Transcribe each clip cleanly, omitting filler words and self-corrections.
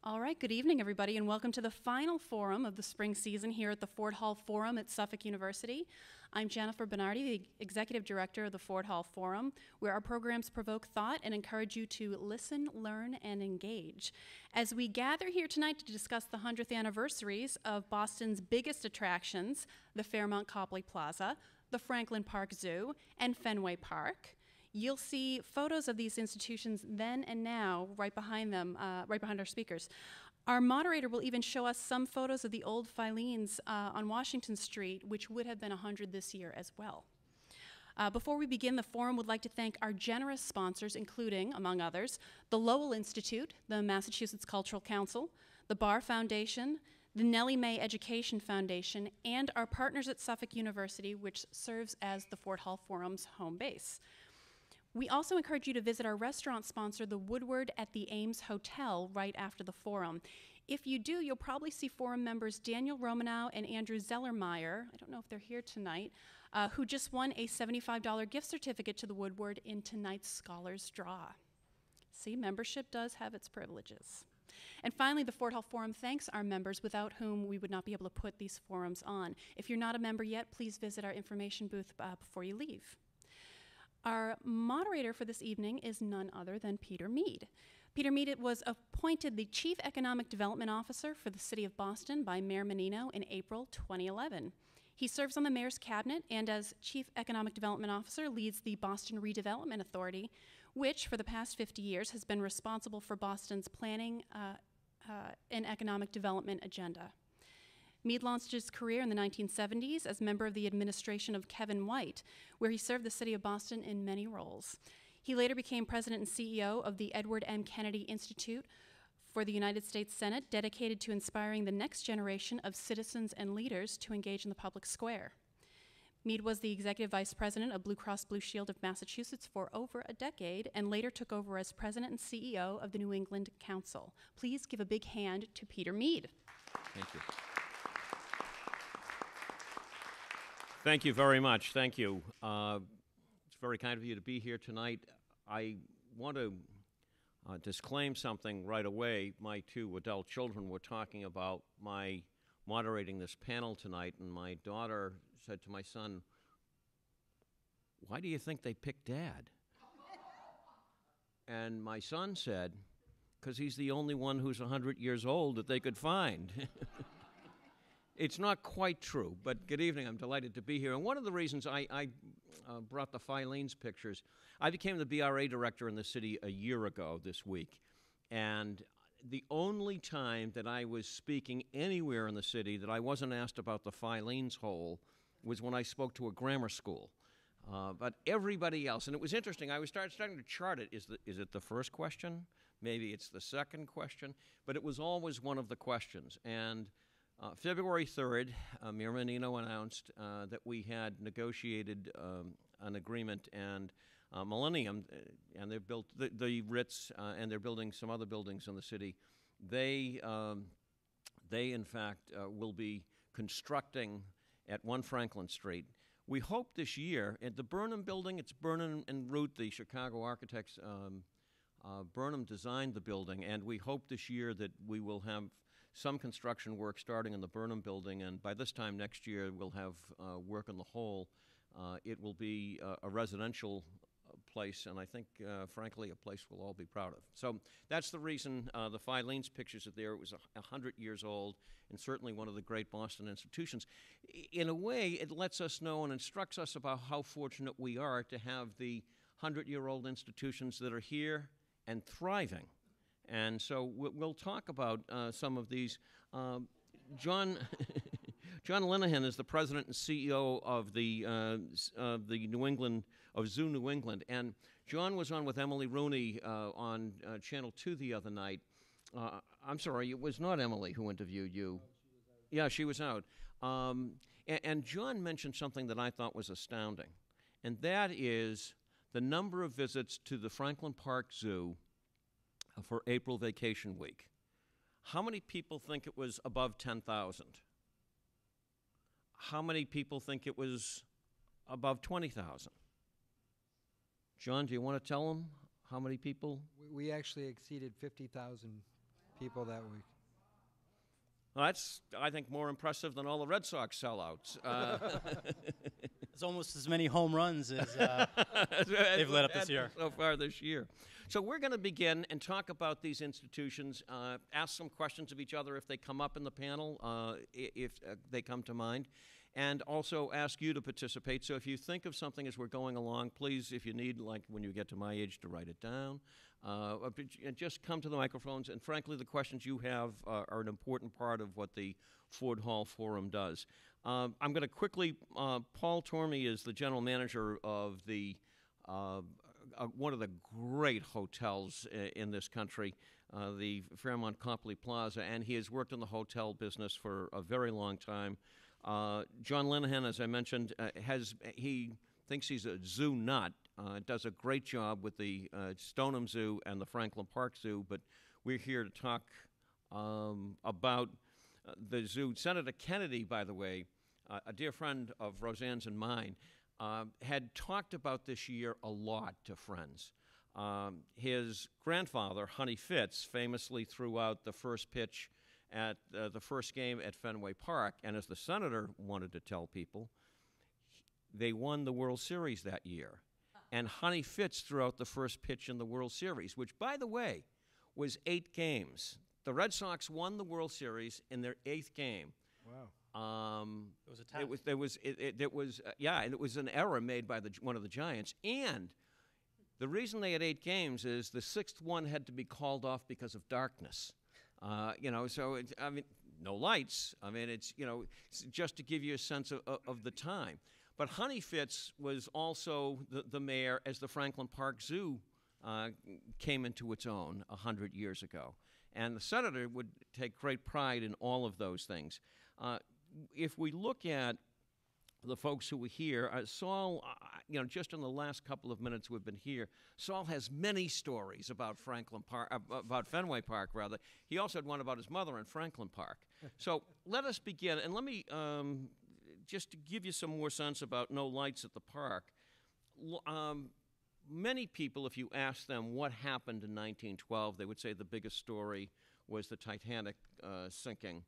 All right, good evening, everybody, and welcome to the final forum of the spring season here at the Ford Hall Forum at Suffolk University. I'm Jennifer Bernardi, the Executive Director of the Ford Hall Forum, where our programs provoke thought and encourage you to listen, learn, and engage. As we gather here tonight to discuss the 100th anniversaries of Boston's biggest attractions, the Fairmont Copley Plaza, the Franklin Park Zoo, and Fenway Park, you'll see photos of these institutions then and now right behind them, right behind our speakers. Our moderator will even show us some photos of the old Filene's on Washington Street, which would have been 100 this year as well. Before we begin, the forum would like to thank our generous sponsors, including, among others, the Lowell Institute, the Massachusetts Cultural Council, the Barr Foundation, the Nellie Mae Education Foundation, and our partners at Suffolk University, which serves as the Ford Hall Forum's home base. We also encourage you to visit our restaurant sponsor, the Woodward at the Ames Hotel, right after the forum. If you do, you'll probably see forum members Daniel Romanow and Andrew Zellermeyer, I don't know if they're here tonight, who just won a $75 gift certificate to the Woodward in tonight's Scholars Draw. See, membership does have its privileges. And finally, the Ford Hall Forum thanks our members, without whom we would not be able to put these forums on. If you're not a member yet, please visit our information booth before you leave. Our moderator for this evening is none other than Peter Meade. Peter Meade was appointed the Chief Economic Development Officer for the City of Boston by Mayor Menino in April 2011. He serves on the Mayor's Cabinet and as Chief Economic Development Officer leads the Boston Redevelopment Authority, which for the past 50 years has been responsible for Boston's planning and economic development agenda. Meade launched his career in the 1970s as member of the administration of Kevin White, where he served the city of Boston in many roles. He later became president and CEO of the Edward M. Kennedy Institute for the United States Senate, dedicated to inspiring the next generation of citizens and leaders to engage in the public square. Meade was the executive vice president of Blue Cross Blue Shield of Massachusetts for over a decade and later took over as president and CEO of the New England Council. Please give a big hand to Peter Meade. Thank you. Thank you very much. Thank you. It's very kind of you to be here tonight. I want to disclaim something right away. My two adult children were talking about my moderating this panel tonight, and my daughter said to my son, "Why do you think they picked Dad?" And my son said, "Because he's the only one who's 100 years old that they could find." It's not quite true, but good evening. I'm delighted to be here. And one of the reasons I brought the Filene's pictures, I became the BRA director in the city a year ago this week. And the only time that I was speaking anywhere in the city that I wasn't asked about the Filene's hole was when I spoke to a grammar school. But everybody else, and it was interesting, I was starting to chart it. Is it the first question? Maybe it's the second question. But it was always one of the questions. And February 3rd, Mayor Menino announced that we had negotiated an agreement, and Millennium, and they've built the Ritz, and they're building some other buildings in the city. They in fact, will be constructing at 1 Franklin Street. We hope this year, at the Burnham building, it's Burnham and Root, the Chicago architects, Burnham designed the building, and we hope this year that we will have some construction work starting in the Burnham building, and by this time next year we'll have work on the whole. It will be a residential place, and I think, frankly, a place we'll all be proud of. So that's the reason the Filene's pictures are there. It was 100 years old, and certainly one of the great Boston institutions. In a way, it lets us know and instructs us about how fortunate we are to have the 100-year-old institutions that are here and thriving. And so we'll talk about some of these. John Linehan is the president and CEO of the New England, of Zoo New England. And John was on with Emily Rooney on Channel 2 the other night. I'm sorry, it was not Emily who interviewed you. Yeah, she was out. And John mentioned something that I thought was astounding, and that is the number of visits to the Franklin Park Zoo for April vacation week. How many people think it was above 10,000? How many people think it was above 20,000? John, do you want to tell them how many people? We actually exceeded 50,000 people that week. Well, that's, I think, more impressive than all the Red Sox sellouts. It's almost as many home runs as they've let up this year. So far this year. So we're going to begin and talk about these institutions, ask some questions of each other if they come up in the panel, if they come to mind, and also ask you to participate. So if you think of something as we're going along, please, if you need, like when you get to my age, to write it down. Just come to the microphones, and frankly, the questions you have are an important part of what the Ford Hall Forum does. I'm going to quickly, Paul Tormey is the general manager of the one of the great hotels in this country, the Fairmont Copley Plaza, and he has worked in the hotel business for a very long time. John Linehan, as I mentioned, he thinks he's a zoo nut, does a great job with the Stoneham Zoo and the Franklin Park Zoo, but we're here to talk about the zoo. Senator Kennedy, by the way, a dear friend of Roseanne's and mine, had talked about this year a lot to friends. His grandfather, Honey Fitz, famously threw out the first pitch at the first game at Fenway Park, and as the senator wanted to tell people, they won the World Series that year. And Honey Fitz threw out the first pitch in the World Series, which, by the way, was 8 games. The Red Sox won the World Series in their 8th game. Wow. It was a tie. And it was an error made by one of the Giants. And the reason they had 8 games is the 6th one had to be called off because of darkness. So no lights. I mean, it's just to give you a sense of the time. But Honey Fitz was also the mayor as the Franklin Park Zoo came into its own 100 years ago. And the senator would take great pride in all of those things. If we look at the folks who were here, Saul, just in the last couple of minutes we've been here, Saul has many stories about about Fenway Park, rather. He also had one about his mother in Franklin Park. So let us begin, and let me just to give you some more sense about no lights at the park. Many people, if you ask them what happened in 1912, they would say the biggest story was the Titanic sinking.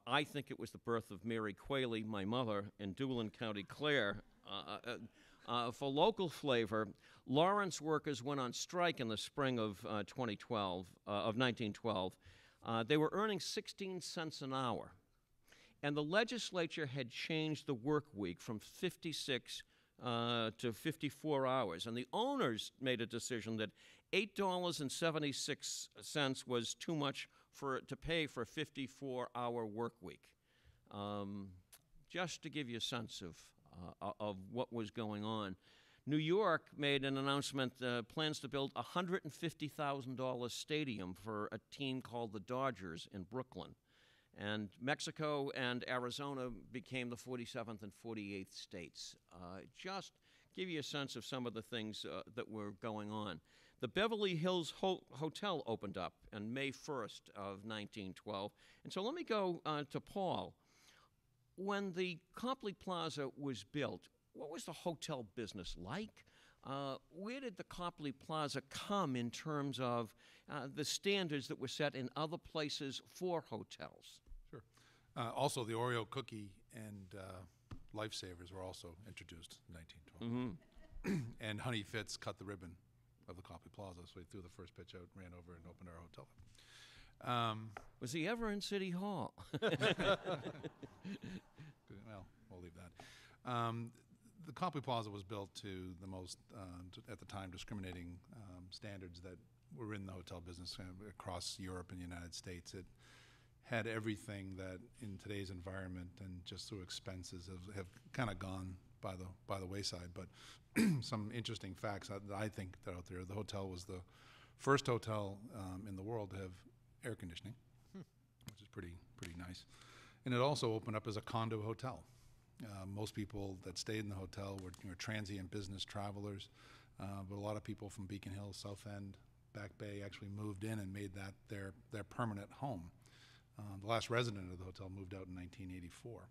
I think it was the birth of Mary Qualey, my mother, in Doolin County, Clare. For local flavor, Lawrence workers went on strike in the spring of 1912. They were earning 16 cents an hour. And the legislature had changed the work week from 56 to 54 hours. And the owners made a decision that $8.76 was too much to pay for a 54-hour work week. Just to give you a sense of what was going on. New York made an announcement, plans to build a $150,000 stadium for a team called the Dodgers in Brooklyn. And Mexico and Arizona became the 47th and 48th states. Just give you a sense of some of the things that were going on. The Beverly Hills Hotel opened up on May 1st of 1912. And so let me go to Paul. When the Copley Plaza was built, what was the hotel business like? Where did the Copley Plaza come in terms of the standards that were set in other places for hotels? Sure. Also, the Oreo cookie and Lifesavers were also introduced in 1912. Mm-hmm. And Honey Fitz cut the ribbon of the Copley Plaza, so he threw the first pitch out, ran over, and opened our hotel. Was he ever in City Hall? Well, we'll leave that. The Copley Plaza was built to the most, at the time, discriminating standards that were in the hotel business across Europe and the United States. It had everything that in today's environment and just through expenses have kind of gone by the wayside. But some interesting facts that I think that are out there. The hotel was the first hotel in the world to have air conditioning, which is pretty nice. And it also opened up as a condo hotel. Most people that stayed in the hotel were transient business travelers, but a lot of people from Beacon Hill, South End, Back Bay actually moved in and made that their permanent home. The last resident of the hotel moved out in 1984.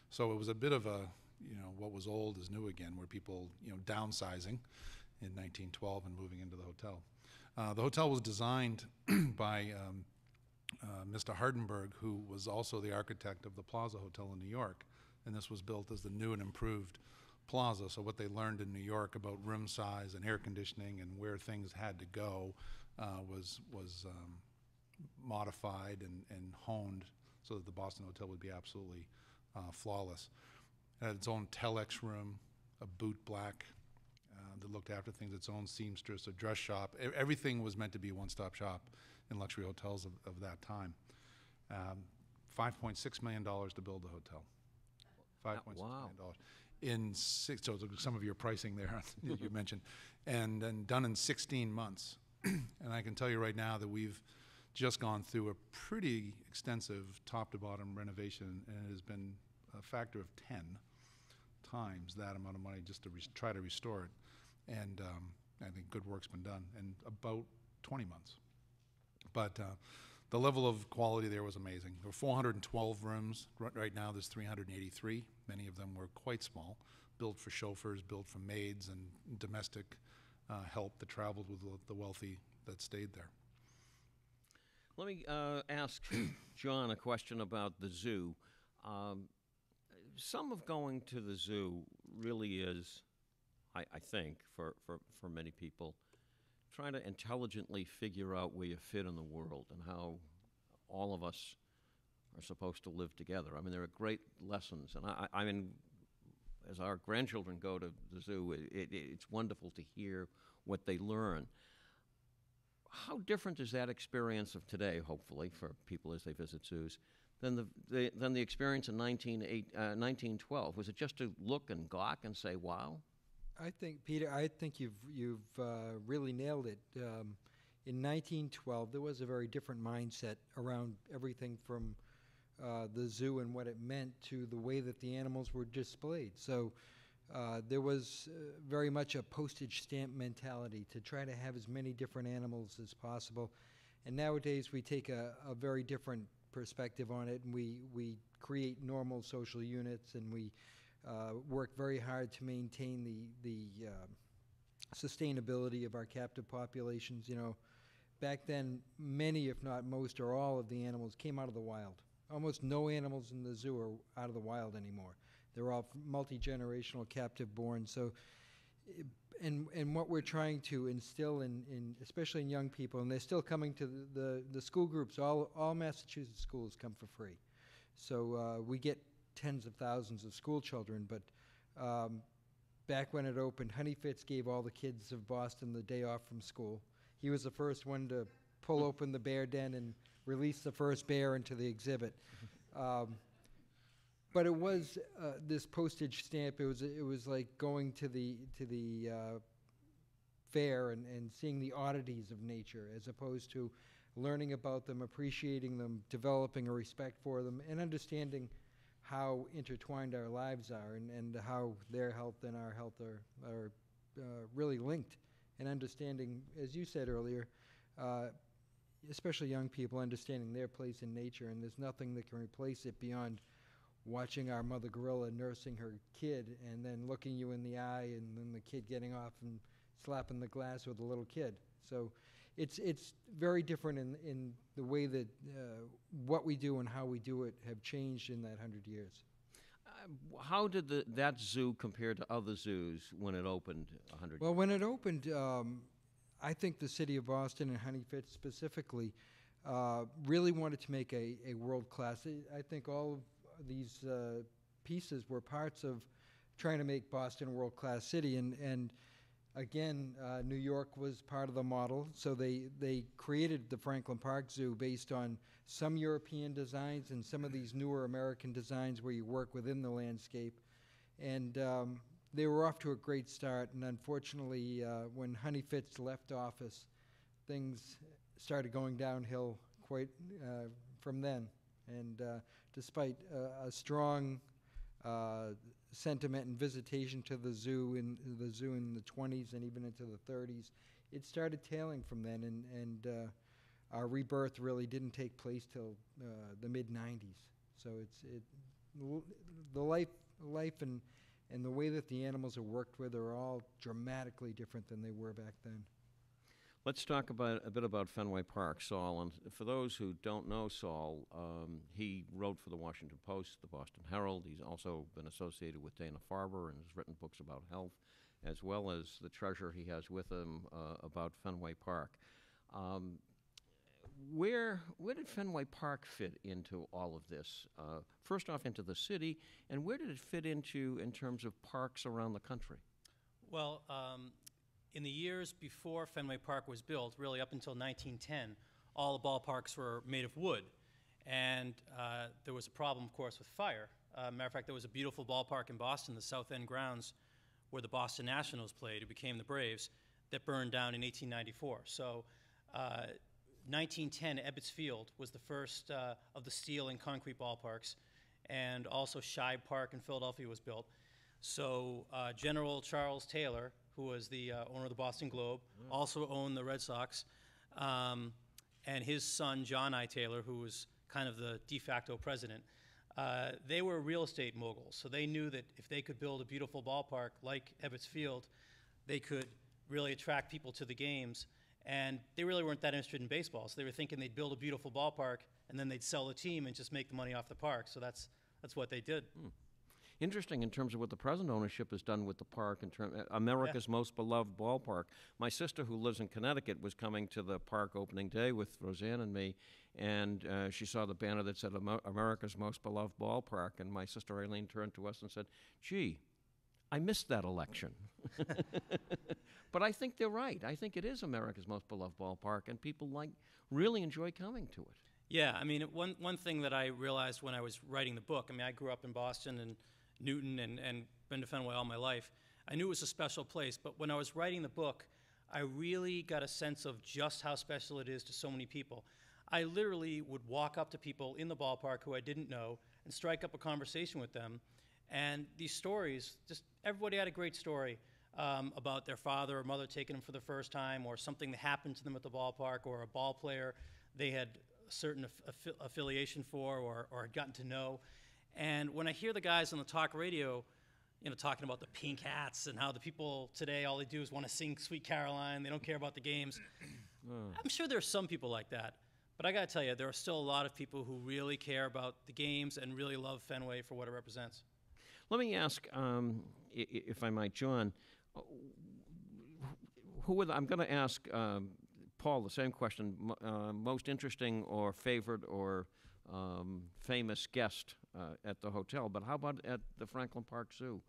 So it was a bit of a, what was old is new again, where people, downsizing in 1912 and moving into the hotel. The hotel was designed by Mr. Hardenberg, who was also the architect of the Plaza Hotel in New York, and this was built as the new and improved Plaza. So what they learned in New York about room size and air conditioning and where things had to go was modified and honed so that the Boston Hotel would be absolutely flawless. It had its own telex room, a boot black that looked after things, its own seamstress, a dress shop. Everything was meant to be a one-stop shop in luxury hotels of that time. $5.6 million to build the hotel. $5.6 million. In six, so some of your pricing there you mentioned, and then done in 16 months. And I can tell you right now that we've just gone through a pretty extensive top-to-bottom renovation, and it has been a factor of 10 times that amount of money just to try to restore it. And I think good work's been done in about 20 months. But the level of quality there was amazing. There were 412 rooms. Right now there's 383. Many of them were quite small, built for chauffeurs, built for maids and domestic help that traveled with the wealthy that stayed there. Let me ask John a question about the zoo. Some of going to the zoo really is, I think, for many people, trying to intelligently figure out where you fit in the world and how all of us are supposed to live together. I mean, there are great lessons, and I mean, as our grandchildren go to the zoo, it's wonderful to hear what they learn. How different is that experience of today, hopefully, for people as they visit zoos, than the experience in 1912? Was it just to look and gawk and say, wow? I think, Peter, you've really nailed it. In 1912, there was a very different mindset around everything from the zoo and what it meant to the way that the animals were displayed. So there was very much a postage stamp mentality to try to have as many different animals as possible. And nowadays we take a very different perspective on it, and we create normal social units, and we work very hard to maintain the sustainability of our captive populations. You know, back then, many, if not most, or all of the animals came out of the wild. Almost no animals in the zoo are out of the wild anymore. They're all multi-generational captive born. So, and what we're trying to instill in especially in young people, and they're still coming to the school groups. All Massachusetts schools come for free. So we get tens of thousands of school children, but back when it opened, Honey Fitz gave all the kids of Boston the day off from school. He was the first one to pull open the bear den and release the first bear into the exhibit. But it was this postage stamp. It was like going to the fair and seeing the oddities of nature, as opposed to learning about them, appreciating them, developing a respect for them, and understanding how intertwined our lives are, and how their health and our health are really linked. And understanding, as you said earlier, especially young people, understanding their place in nature, and there's nothing that can replace it beyond watching our mother gorilla nursing her kid and then looking you in the eye, and then the kid getting off and slapping the glass with a little kid. So it's very different in the way that what we do and how we do it have changed in that 100 years. How did that zoo compare to other zoos when it opened 100 years ago? Well, when it opened, I think the city of Boston and Honey Fitz specifically really wanted to make a world-class. I think all of these pieces were parts of trying to make Boston a world-class city, and again, New York was part of the model, so they created the Franklin Park Zoo based on some European designs and some of these newer American designs where you work within the landscape. And they were off to a great start, and unfortunately, when Honey Fitz left office, things started going downhill quite from then. And despite a strong sentiment and visitation to the zoo in the 20s and even into the 30s, it started tailing from then, and our rebirth really didn't take place till the mid-90s. So the life and the way that the animals are worked with are all dramatically different than they were back then. Let's talk a bit about Fenway Park, Saul. And for those who don't know Saul, he wrote for the Washington Post, the Boston Herald. He's also been associated with Dana-Farber and has written books about health, as well as the treasure he has with him about Fenway Park. Where did Fenway Park fit into all of this? First off, into the city, and where did it fit into in terms of parks around the country? Well, in the years before Fenway Park was built, really up until 1910, all the ballparks were made of wood. And there was a problem, of course, with fire. Matter of fact, there was a beautiful ballpark in Boston, the South End grounds, where the Boston Nationals played, who became the Braves, that burned down in 1894. So 1910, Ebbets Field was the first of the steel and concrete ballparks, and also Shibe Park in Philadelphia was built. So General Charles Taylor, who was the owner of the Boston Globe, also owned the Red Sox, and his son, John I. Taylor, who was kind of the de facto president. They were real estate moguls, so they knew that if they could build a beautiful ballpark like Ebbets Field, they could really attract people to the games. And they really weren't that interested in baseball, so they were thinking they'd build a beautiful ballpark, and then they'd sell the team and just make the money off the park. So that's what they did. Interesting in terms of what the present ownership has done with the park, in America's most beloved ballpark. My sister, who lives in Connecticut, was coming to the park opening day with Roseanne and me, and she saw the banner that said America's most beloved ballpark, and my sister Eileen turned to us and said, "Gee, I missed that election." But I think they're right. I think it is America's most beloved ballpark, and people really enjoy coming to it. Yeah, I mean, one thing that I realized when I was writing the book, I mean, I grew up in Boston and Newton and been to Fenway all my life. I knew it was a special place, but when I was writing the book, I really got a sense of just how special it is to so many people. I literally would walk up to people in the ballpark who I didn't know and strike up a conversation with them. And these stories, just everybody had a great story about their father or mother taking them for the first time, or something that happened to them at the ballpark, or a ball player they had a certain affiliation for or had gotten to know. And when I hear the guys on the talk radio, talking about the pink hats and how the people today, all they do is want to sing Sweet Caroline, they don't care about the games. I'm sure there are some people like that. But I got to tell you, there are still a lot of people who really care about the games and really love Fenway for what it represents. Let me ask, if I might, John, I'm going to ask Paul the same question, most interesting or favorite or famous guest at the hotel, but how about at the Franklin Park Zoo?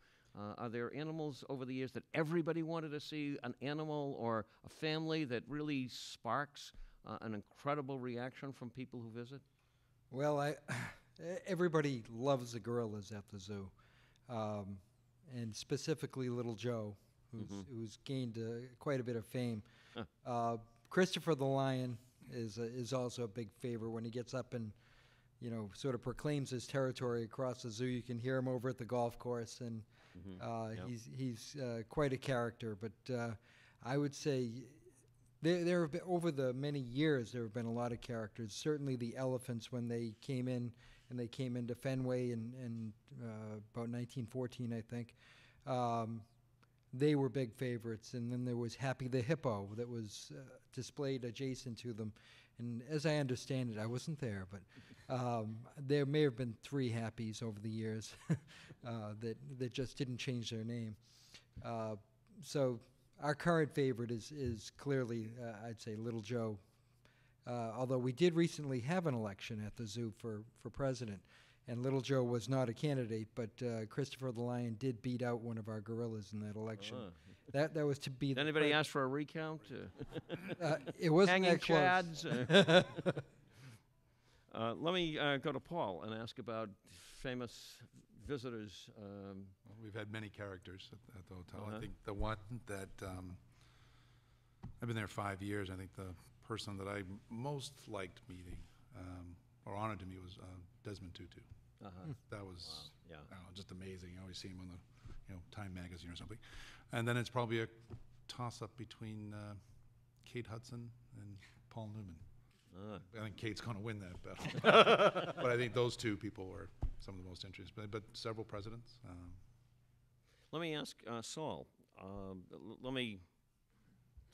Are there animals over the years that everybody wanted to see, an animal or a family that really sparks an incredible reaction from people who visit? Well, everybody loves the gorillas at the zoo, and specifically Little Joe, who's gained quite a bit of fame. Christopher the lion is also a big favorite. When he gets up and sort of proclaims his territory across the zoo, you can hear him over at the golf course, and he's quite a character. But I would say there have been, over the many years, there have been a lot of characters. Certainly the elephants, when they came in, and they came into Fenway in about 1914, I think. They were big favorites. And then there was Happy the hippo that was displayed adjacent to them. And as I understand it, I wasn't there, but there may have been 3 Happies over the years that just didn't change their name. So our current favorite is clearly, I'd say, Little Joe. Although we did recently have an election at the zoo for president, and Little Joe was not a candidate, but Christopher the lion did beat out one of our gorillas in that election. That was to be. Did anybody ask for a recount? It wasn't hanging that close. chads. Let me go to Paul and ask about famous visitors. Well, we've had many characters at the hotel. I think the one that I've been there 5 years. I think the person that I most liked meeting or honored to meet was Desmond Tutu. That was I don't know, just amazing. You always see him on the Time magazine or something. And then it's probably a toss-up between Kate Hudson and Paul Newman. I think Kate's going to win that battle. But I think those two people were some of the most interesting. But several presidents. Let me ask Saul. Let me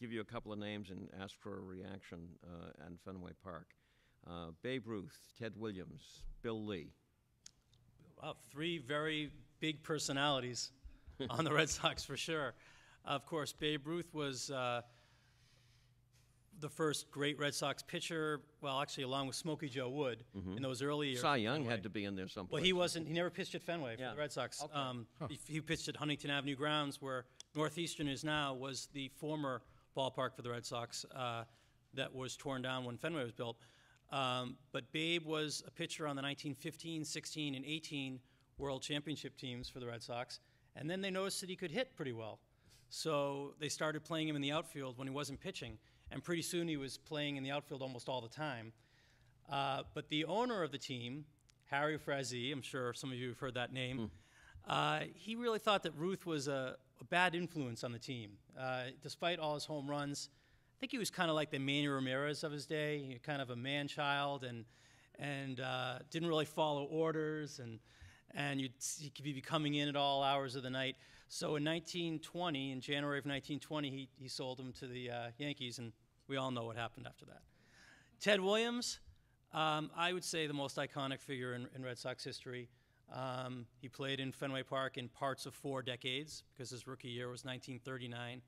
give you a couple of names and ask for a reaction at Fenway Park. Babe Ruth, Ted Williams, Bill Lee. Wow, three very big personalities on the Red Sox for sure. Of course, Babe Ruth was the first great Red Sox pitcher, well, actually, along with Smokey Joe Wood in those early years. Cy Young had to be in there someplace. Well, he wasn't. He never pitched at Fenway for the Red Sox. Okay. He pitched at Huntington Avenue grounds, where Northeastern is now, was the former ballpark for the Red Sox that was torn down when Fenway was built. But Babe was a pitcher on the 1915, 16, and 18 World Championship teams for the Red Sox. And then they noticed that he could hit pretty well. So they started playing him in the outfield when he wasn't pitching. And pretty soon he was playing in the outfield almost all the time. But the owner of the team, Harry Frazee, I'm sure some of you have heard that name, he really thought that Ruth was a bad influence on the team. Despite all his home runs, I think he was kind of like the Manny Ramirez of his day, kind of a man-child, and didn't really follow orders, and he could be coming in at all hours of the night. So in 1920, in January of 1920, he sold him to the Yankees, and we all know what happened after that. Ted Williams, I would say the most iconic figure in Red Sox history. He played in Fenway Park in parts of 4 decades, because his rookie year was 1939,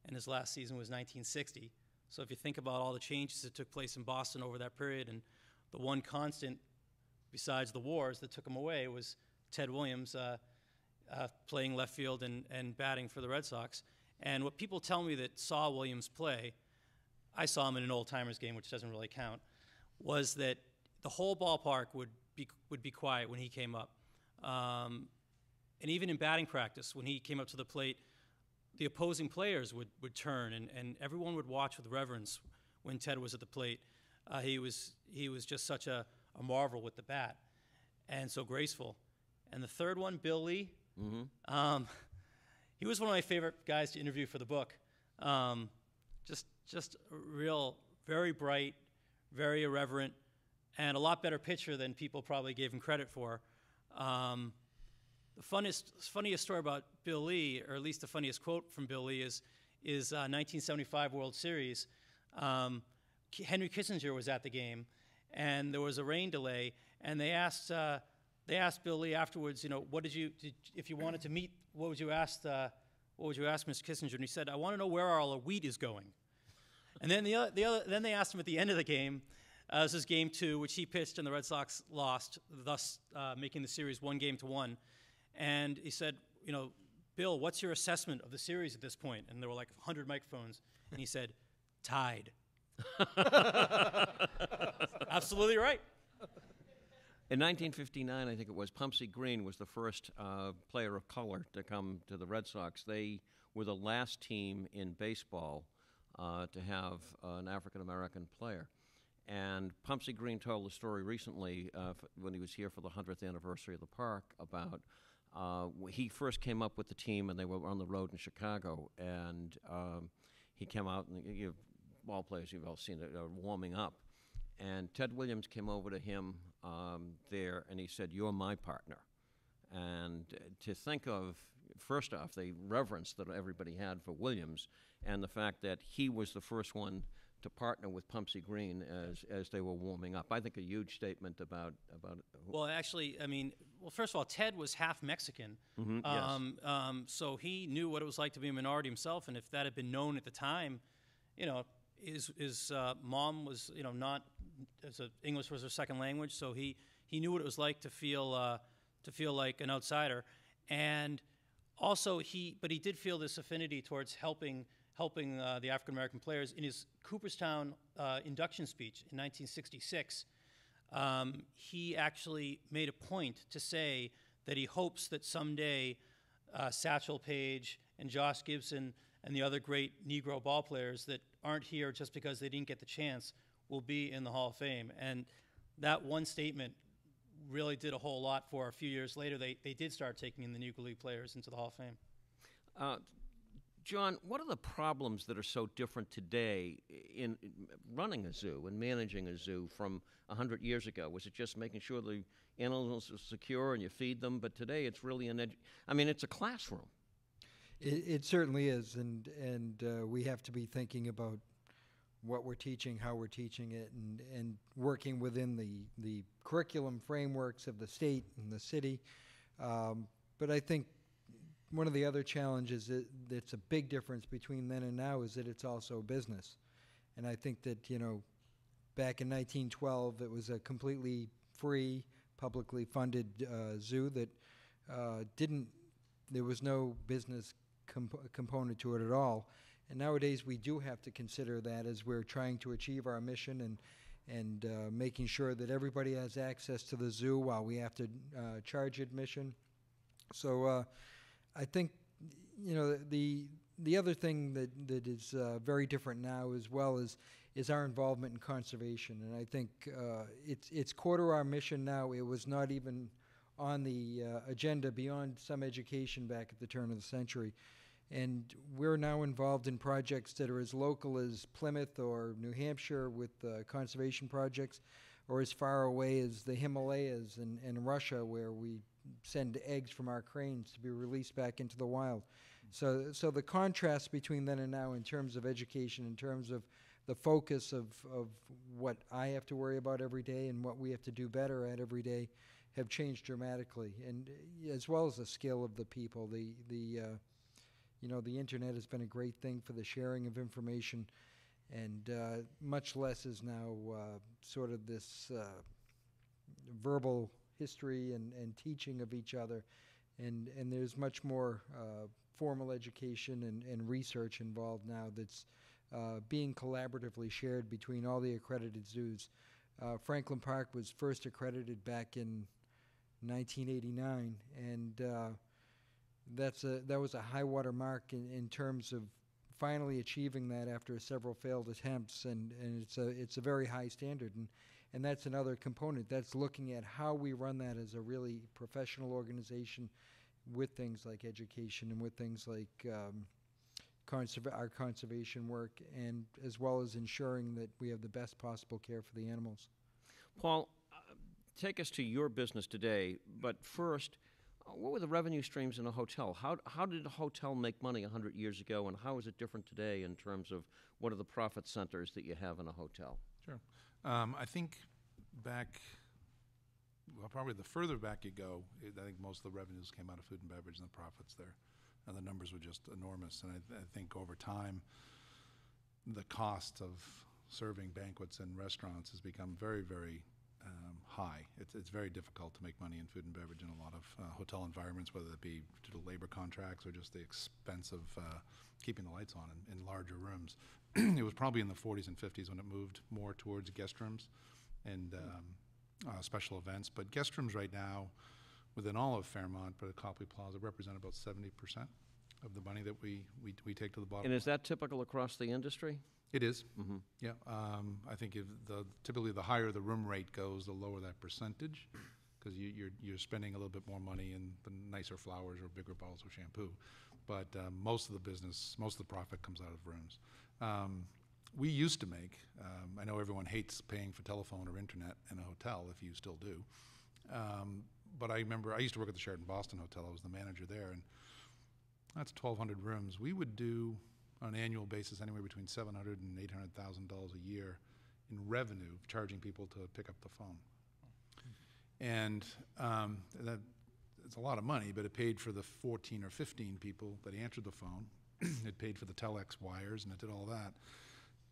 and his last season was 1960. So if you think about all the changes that took place in Boston over that period, and the one constant, besides the wars that took him away, was Ted Williams playing left field and batting for the Red Sox. And what people tell me that saw Williams play, I saw him in an old-timers game, which doesn't really count, was that the whole ballpark would be quiet when he came up. And even in batting practice, when he came up to the plate, the opposing players would turn, and everyone would watch with reverence when Ted was at the plate. He was just such a marvel with the bat, and so graceful. And the third one, Bill Lee, he was one of my favorite guys to interview for the book. Just a real, very bright, very irreverent, and a lot better pitcher than people probably gave him credit for. The funniest story about Bill Lee, or at least the funniest quote from Bill Lee, is 1975 World Series. Henry Kissinger was at the game, and there was a rain delay, and they asked Bill Lee afterwards, if you wanted to meet, what would you ask Mr. Kissinger? And he said, "I want to know where all the wheat is going." And then then they asked him at the end of the game. This is Game 2, which he pitched, and the Red Sox lost, thus making the series 1-1. And he said, "Bill, what's your assessment of the series at this point?" And there were like 100 microphones, and he said, "Tied." Absolutely right. In 1959, I think it was, Pumpsie Green was the first player of color to come to the Red Sox. They were the last team in baseball to have an African-American player. And Pumpsie Green told a story recently when he was here for the 100th anniversary of the park about he first came up with the team, and they were on the road in Chicago, and he came out, and ball players you've all seen it, warming up. And Ted Williams came over to him there, and he said, "You're my partner." And to think of, first off, the reverence that everybody had for Williams, and the fact that he was the first one to partner with Pumpsie Green as they were warming up. I think a huge statement about. Well, actually, first of all, Ted was half Mexican, Yes. so he knew what it was like to be a minority himself. And if that had been known at the time, his mom was not English was her second language, so he knew what it was like to feel like an outsider, and also he did feel this affinity towards helping the African American players. In his Cooperstown induction speech in 1966, he actually made a point to say that he hopes that someday Satchel Paige and Josh Gibson and the other great Negro ball players that aren't here just because they didn't get the chance will be in the Hall of Fame. And that one statement really did a whole lot for. A few years later, they did start taking in the Negro League players into the Hall of Fame. John, what are the problems that are so different today in running a zoo and managing a zoo from 100 years ago? Was it just making sure the animals are secure and you feed them? But today it's really it's a classroom. It certainly is, and we have to be thinking about what we're teaching, how we're teaching it, and working within the curriculum frameworks of the state and the city. But I think one of the other challenges that's a big difference between then and now is that it's also business. And I think that, back in 1912, it was a completely free, publicly funded zoo that there was no business component to it at all. And nowadays we do have to consider that as we're trying to achieve our mission and making sure that everybody has access to the zoo while we have to charge admission. So I think, the other thing that is very different now as well is our involvement in conservation. And I think it's core to our mission now. It was not even on the agenda beyond some education back at the turn of the century. And we're now involved in projects that are as local as Plymouth or New Hampshire with conservation projects, or as far away as the Himalayas and Russia, where we send eggs from our cranes to be released back into the wild. So the contrast between then and now in terms of education, in terms of the focus of what I have to worry about every day and what we have to do better at every day have changed dramatically, and as well as the skill of the people. The internet has been a great thing for the sharing of information, and much less is now sort of this verbal history and teaching of each other, and there's much more formal education and research involved now that's being collaboratively shared between all the accredited zoos. Franklin Park was first accredited back in 1989, and that was a high water mark in terms of finally achieving that after several failed attempts, and it's a very high standard, and that's another component. That's looking at how we run that as a really professional organization with things like education and with things like our conservation work, and as well as ensuring that we have the best possible care for the animals. Paul, take us to your business today, but first, what were the revenue streams in a hotel? How did a hotel make money 100 years ago, and how is it different today in terms of what are the profit centers that you have in a hotel? Sure. I think probably the further back you go, I think most of the revenues came out of food and beverage and the profits there. And the numbers were just enormous. And I think over time, the cost of serving banquets and restaurants has become very, very high. It's very difficult to make money in food and beverage in a lot of hotel environments, whether it be due to labor contracts or just the expense of keeping the lights on in larger rooms. It was probably in the 40s and 50s when it moved more towards guest rooms and special events. But guest rooms right now, within all of Fairmont, but at Copley Plaza, represent about 70% of the money that we take to the bottom. And is that typical across the industry? It is. Mm-hmm. Yeah. I think typically the higher the room rate goes, the lower that percentage, because you're spending a little bit more money in the nicer flowers or bigger bottles of shampoo. But most of the profit comes out of rooms. We used to make, I know everyone hates paying for telephone or internet in a hotel, if you still do. But I remember I used to work at the Sheraton Boston Hotel. I was the manager there, and that's 1,200 rooms. We would do on an annual basis anywhere between $700,000 and $800,000 a year in revenue, charging people to pick up the phone. And it's a lot of money, but it paid for the 14 or 15 people that answered the phone. It paid for the telex wires, and it did all that.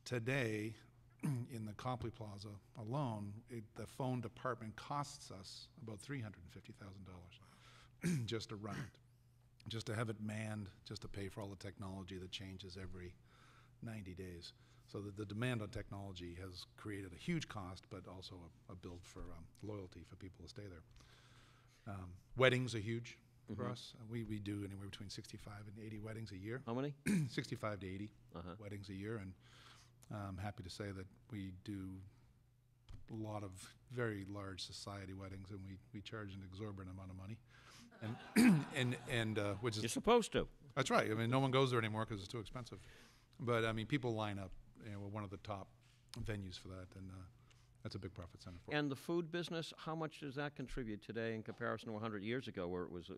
Today, in the Copley Plaza alone, the phone department costs us about $350,000 just to run it, just to have it manned, just to pay for all the technology that changes every 90 days. So the demand on technology has created a huge cost, but also a build for loyalty for people to stay there. Weddings are huge for us. We do anywhere between 65 and 80 weddings a year. How many? 65 to 80 weddings a year, and I'm happy to say that we do a lot of very large society weddings, and we charge an exorbitant amount of money, and which is you're supposed to. That's right. I mean, no one goes there anymore because it's too expensive. But I mean, people line up. We're one of the top venues for that, That's a big profit center for. And the food business, how much does that contribute today in comparison to 100 years ago where it was?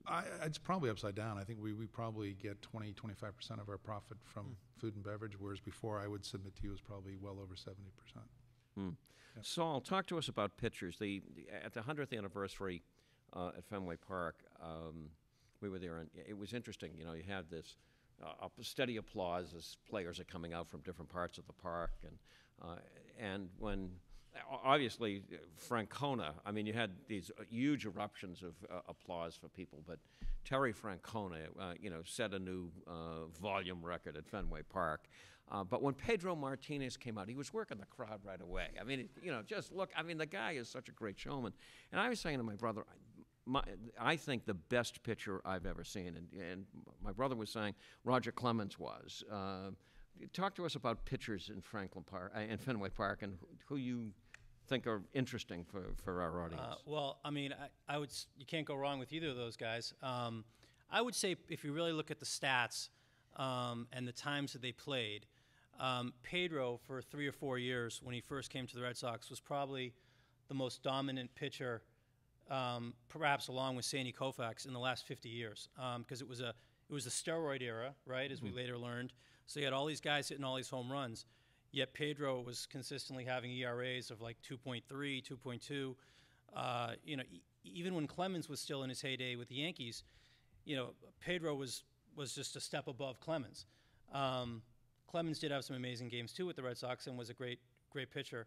It's probably upside down. I think we probably get 20-25% of our profit from food and beverage, whereas before I would submit to you is probably well over 70%. Yep. Saul, talk to us about pitchers. At the 100th anniversary at Fenway Park, we were there, and it was interesting. You know, you had this steady applause as players are coming out from different parts of the park, and when obviously Francona, I mean, you had these huge eruptions of applause for people, but Terry Francona, set a new volume record at Fenway Park. But when Pedro Martinez came out, he was working the crowd right away. I mean, just look. I mean, the guy is such a great showman. And I was saying to my brother, I think the best pitcher I've ever seen, and my brother was saying Roger Clemens was. Talk to us about pitchers in Fenway Park, and who you think are interesting for our audience. Well, I mean, you can't go wrong with either of those guys. I would say if you really look at the stats and the times that they played, Pedro, for 3 or 4 years when he first came to the Red Sox, was probably the most dominant pitcher, perhaps along with Sandy Koufax, in the last 50 years, because it was the steroid era, right, as we later learned. So you had all these guys hitting all these home runs, yet Pedro was consistently having ERAs of like 2.3, 2.2. Even when Clemens was still in his heyday with the Yankees, Pedro was just a step above Clemens. Clemens did have some amazing games too with the Red Sox and was a great pitcher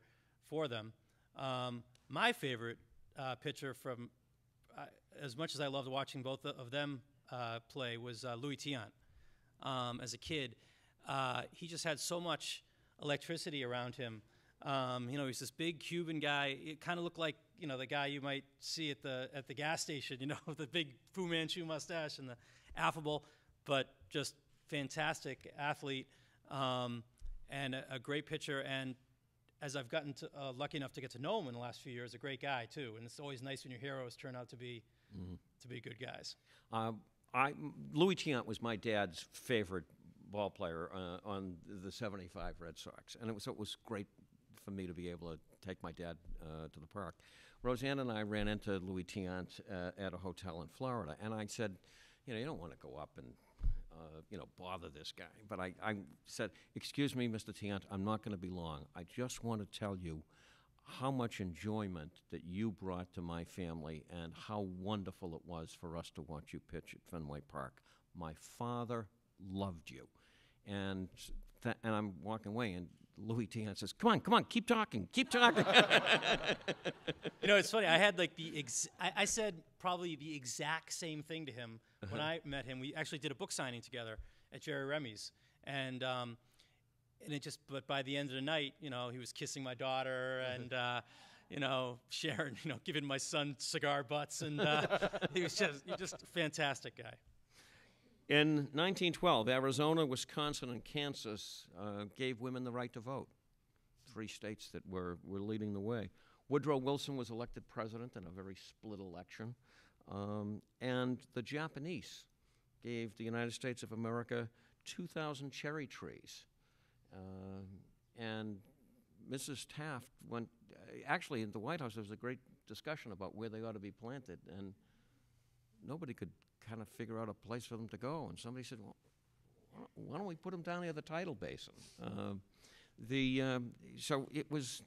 for them. My favorite pitcher from, as much as I loved watching both of them play, was Louis Tiant. As a kid, he just had so much electricity around him. He's this big Cuban guy. It kind of looked like the guy you might see at the gas station, with the big Fu Manchu mustache and the affable, but just fantastic athlete and a great pitcher. And as I've gotten lucky enough to get to know him in the last few years, a great guy too. And it's always nice when your heroes turn out to be good guys. Louis Tiant was my dad's favorite ball player on the '75 Red Sox, and it was great for me to be able to take my dad to the park. Roseanne and I ran into Louis Tiant at a hotel in Florida, and I said, you don't want to go up and bother this guy. But I said, excuse me, Mr. Tiant, I'm not going to be long. I just want to tell you how much enjoyment that you brought to my family and how wonderful it was for us to watch you pitch at Fenway Park. My father loved you. And I'm walking away, and Louis Tiant says, come on, keep talking. It's funny. I had I said probably the exact same thing to him when I met him. We actually did a book signing together at Jerry Remy's, and but by the end of the night, he was kissing my daughter and sharing, giving my son cigar butts, and he was just a fantastic guy. In 1912, Arizona, Wisconsin, and Kansas gave women the right to vote. 3 states that were leading the way. Woodrow Wilson was elected president in a very split election. And the Japanese gave the United States of America 2,000 cherry trees. And Mrs. Taft went, actually at the White House there was a great discussion about where they ought to be planted, and nobody could kind of figure out a place for them to go. And somebody said, well, why don't we put them down near the tidal basin? So it was,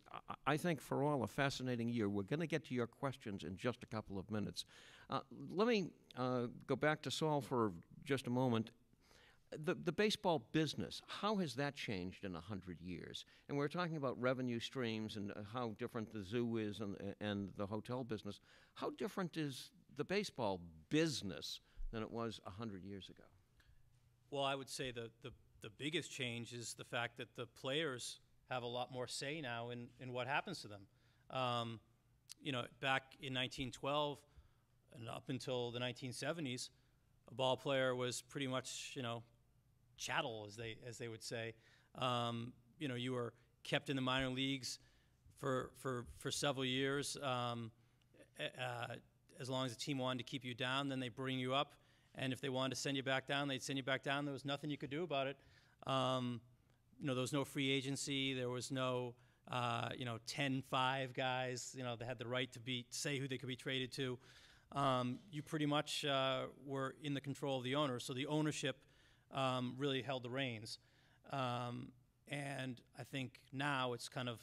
I think, for all a fascinating year. We're going to get to your questions in just a couple of minutes. Let me go back to Saul for just a moment. The baseball business, how has that changed in 100 years? And we're talking about revenue streams and how different the zoo is and the hotel business. How different is the baseball business than it was 100 years ago? Well, I would say the biggest change is the fact that the players have a lot more say now in what happens to them. Back in 1912 and up until the 1970s, a ball player was pretty much, chattel, as they would say. You were kept in the minor leagues for several years. As long as the team wanted to keep you down, then they bring you up. And if they wanted to send you back down, they'd send you back down. There was nothing you could do about it. There was no free agency. There was no 10-5 guys, that had the right to say who they could be traded to. You pretty much were in the control of the owner, so the ownership really held the reins. And I think now it's kind of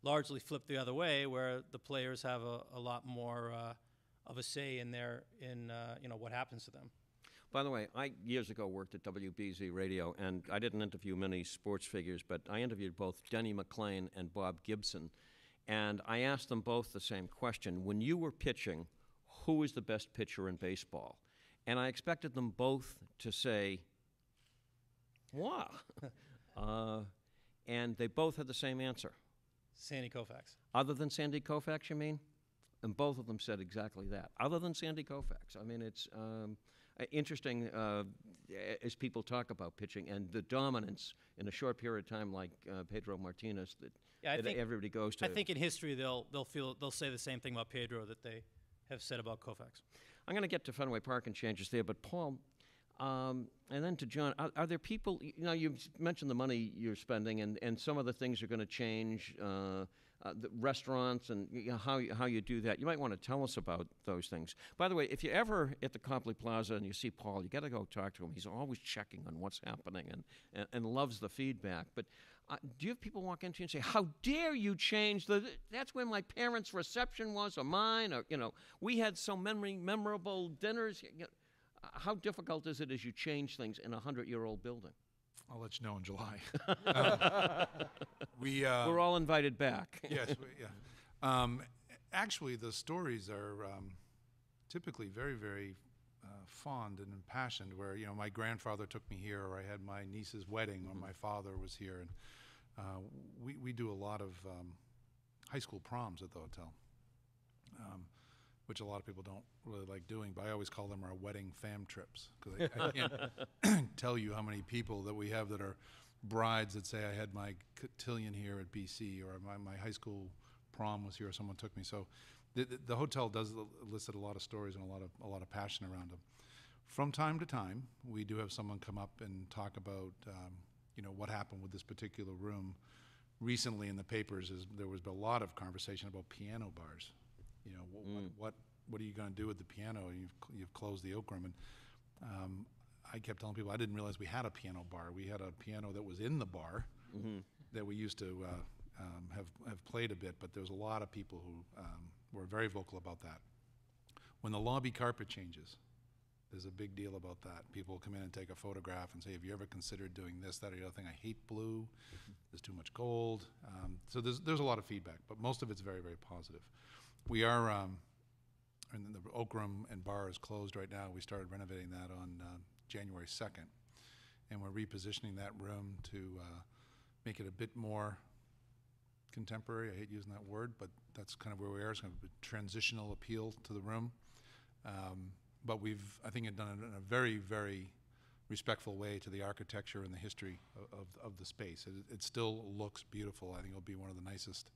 largely flipped the other way, where the players have a lot more of a say in what happens to them. By the way, I years ago worked at WBZ Radio, and I didn't interview many sports figures, but I interviewed both Denny McClain and Bob Gibson, and I asked them both the same question. When you were pitching, who is the best pitcher in baseball? And I expected them both to say, wow. And they both had the same answer. Sandy Koufax. Other than Sandy Koufax, you mean? And both of them said exactly that. Other than Sandy Koufax. I mean, it's interesting as people talk about pitching and the dominance in a short period of time, like Pedro Martinez, that everybody goes to. I think in history they'll say the same thing about Pedro that they have said about Koufax. I'm going to get to Fenway Park and changes there, but Paul, and then to John, are there people, you've mentioned the money you're spending, and some of the things are going to change, the restaurants and how you do that. You might want to tell us about those things. By the way, if you're ever at the Copley Plaza and you see Paul, you got to go talk to him. He's always checking on what's happening and loves the feedback. But do you have people walk into you and say, how dare you change that's when my parents' reception was, or mine, or, we had so memorable dinners. How difficult is it as you change things in a 100-year-old building? I'll let you know in July. We're all invited back. Yes, yeah. Actually, the stories are typically very, very fond and impassioned, where, my grandfather took me here, or I had my niece's wedding, or my father was here. And we do a lot of high school proms at the hotel, which a lot of people don't really like doing, but I always call them our wedding fam trips, because I can't tell you how many people that we have that are brides that say, I had my cotillion here at BC, or my high school prom was here, or someone took me. So the hotel does elicit a lot of stories and a lot of passion around them. From time to time, we do have someone come up and talk about what happened with this particular room. Recently in the papers, there was a lot of conversation about piano bars. What are you going to do with the piano? You've closed the Oak Room. And I kept telling people I didn't realize we had a piano bar. We had a piano that was in the bar that we used to have played a bit, but there was a lot of people who were very vocal about that. When the lobby carpet changes, there's a big deal about that. People come in and take a photograph and say, have you ever considered doing this, that, or the other thing? I hate blue. There's too much gold. So there's a lot of feedback, but most of it's very, very positive. We are, and the Oak Room and bar is closed right now. We started renovating that on January 2nd, and we're repositioning that room to make it a bit more contemporary. I hate using that word, but that's kind of where we are. It's kind of a transitional appeal to the room. But we've, I think, done it in a very, very respectful way to the architecture and the history of the space. It still looks beautiful. I think it'll be one of the nicest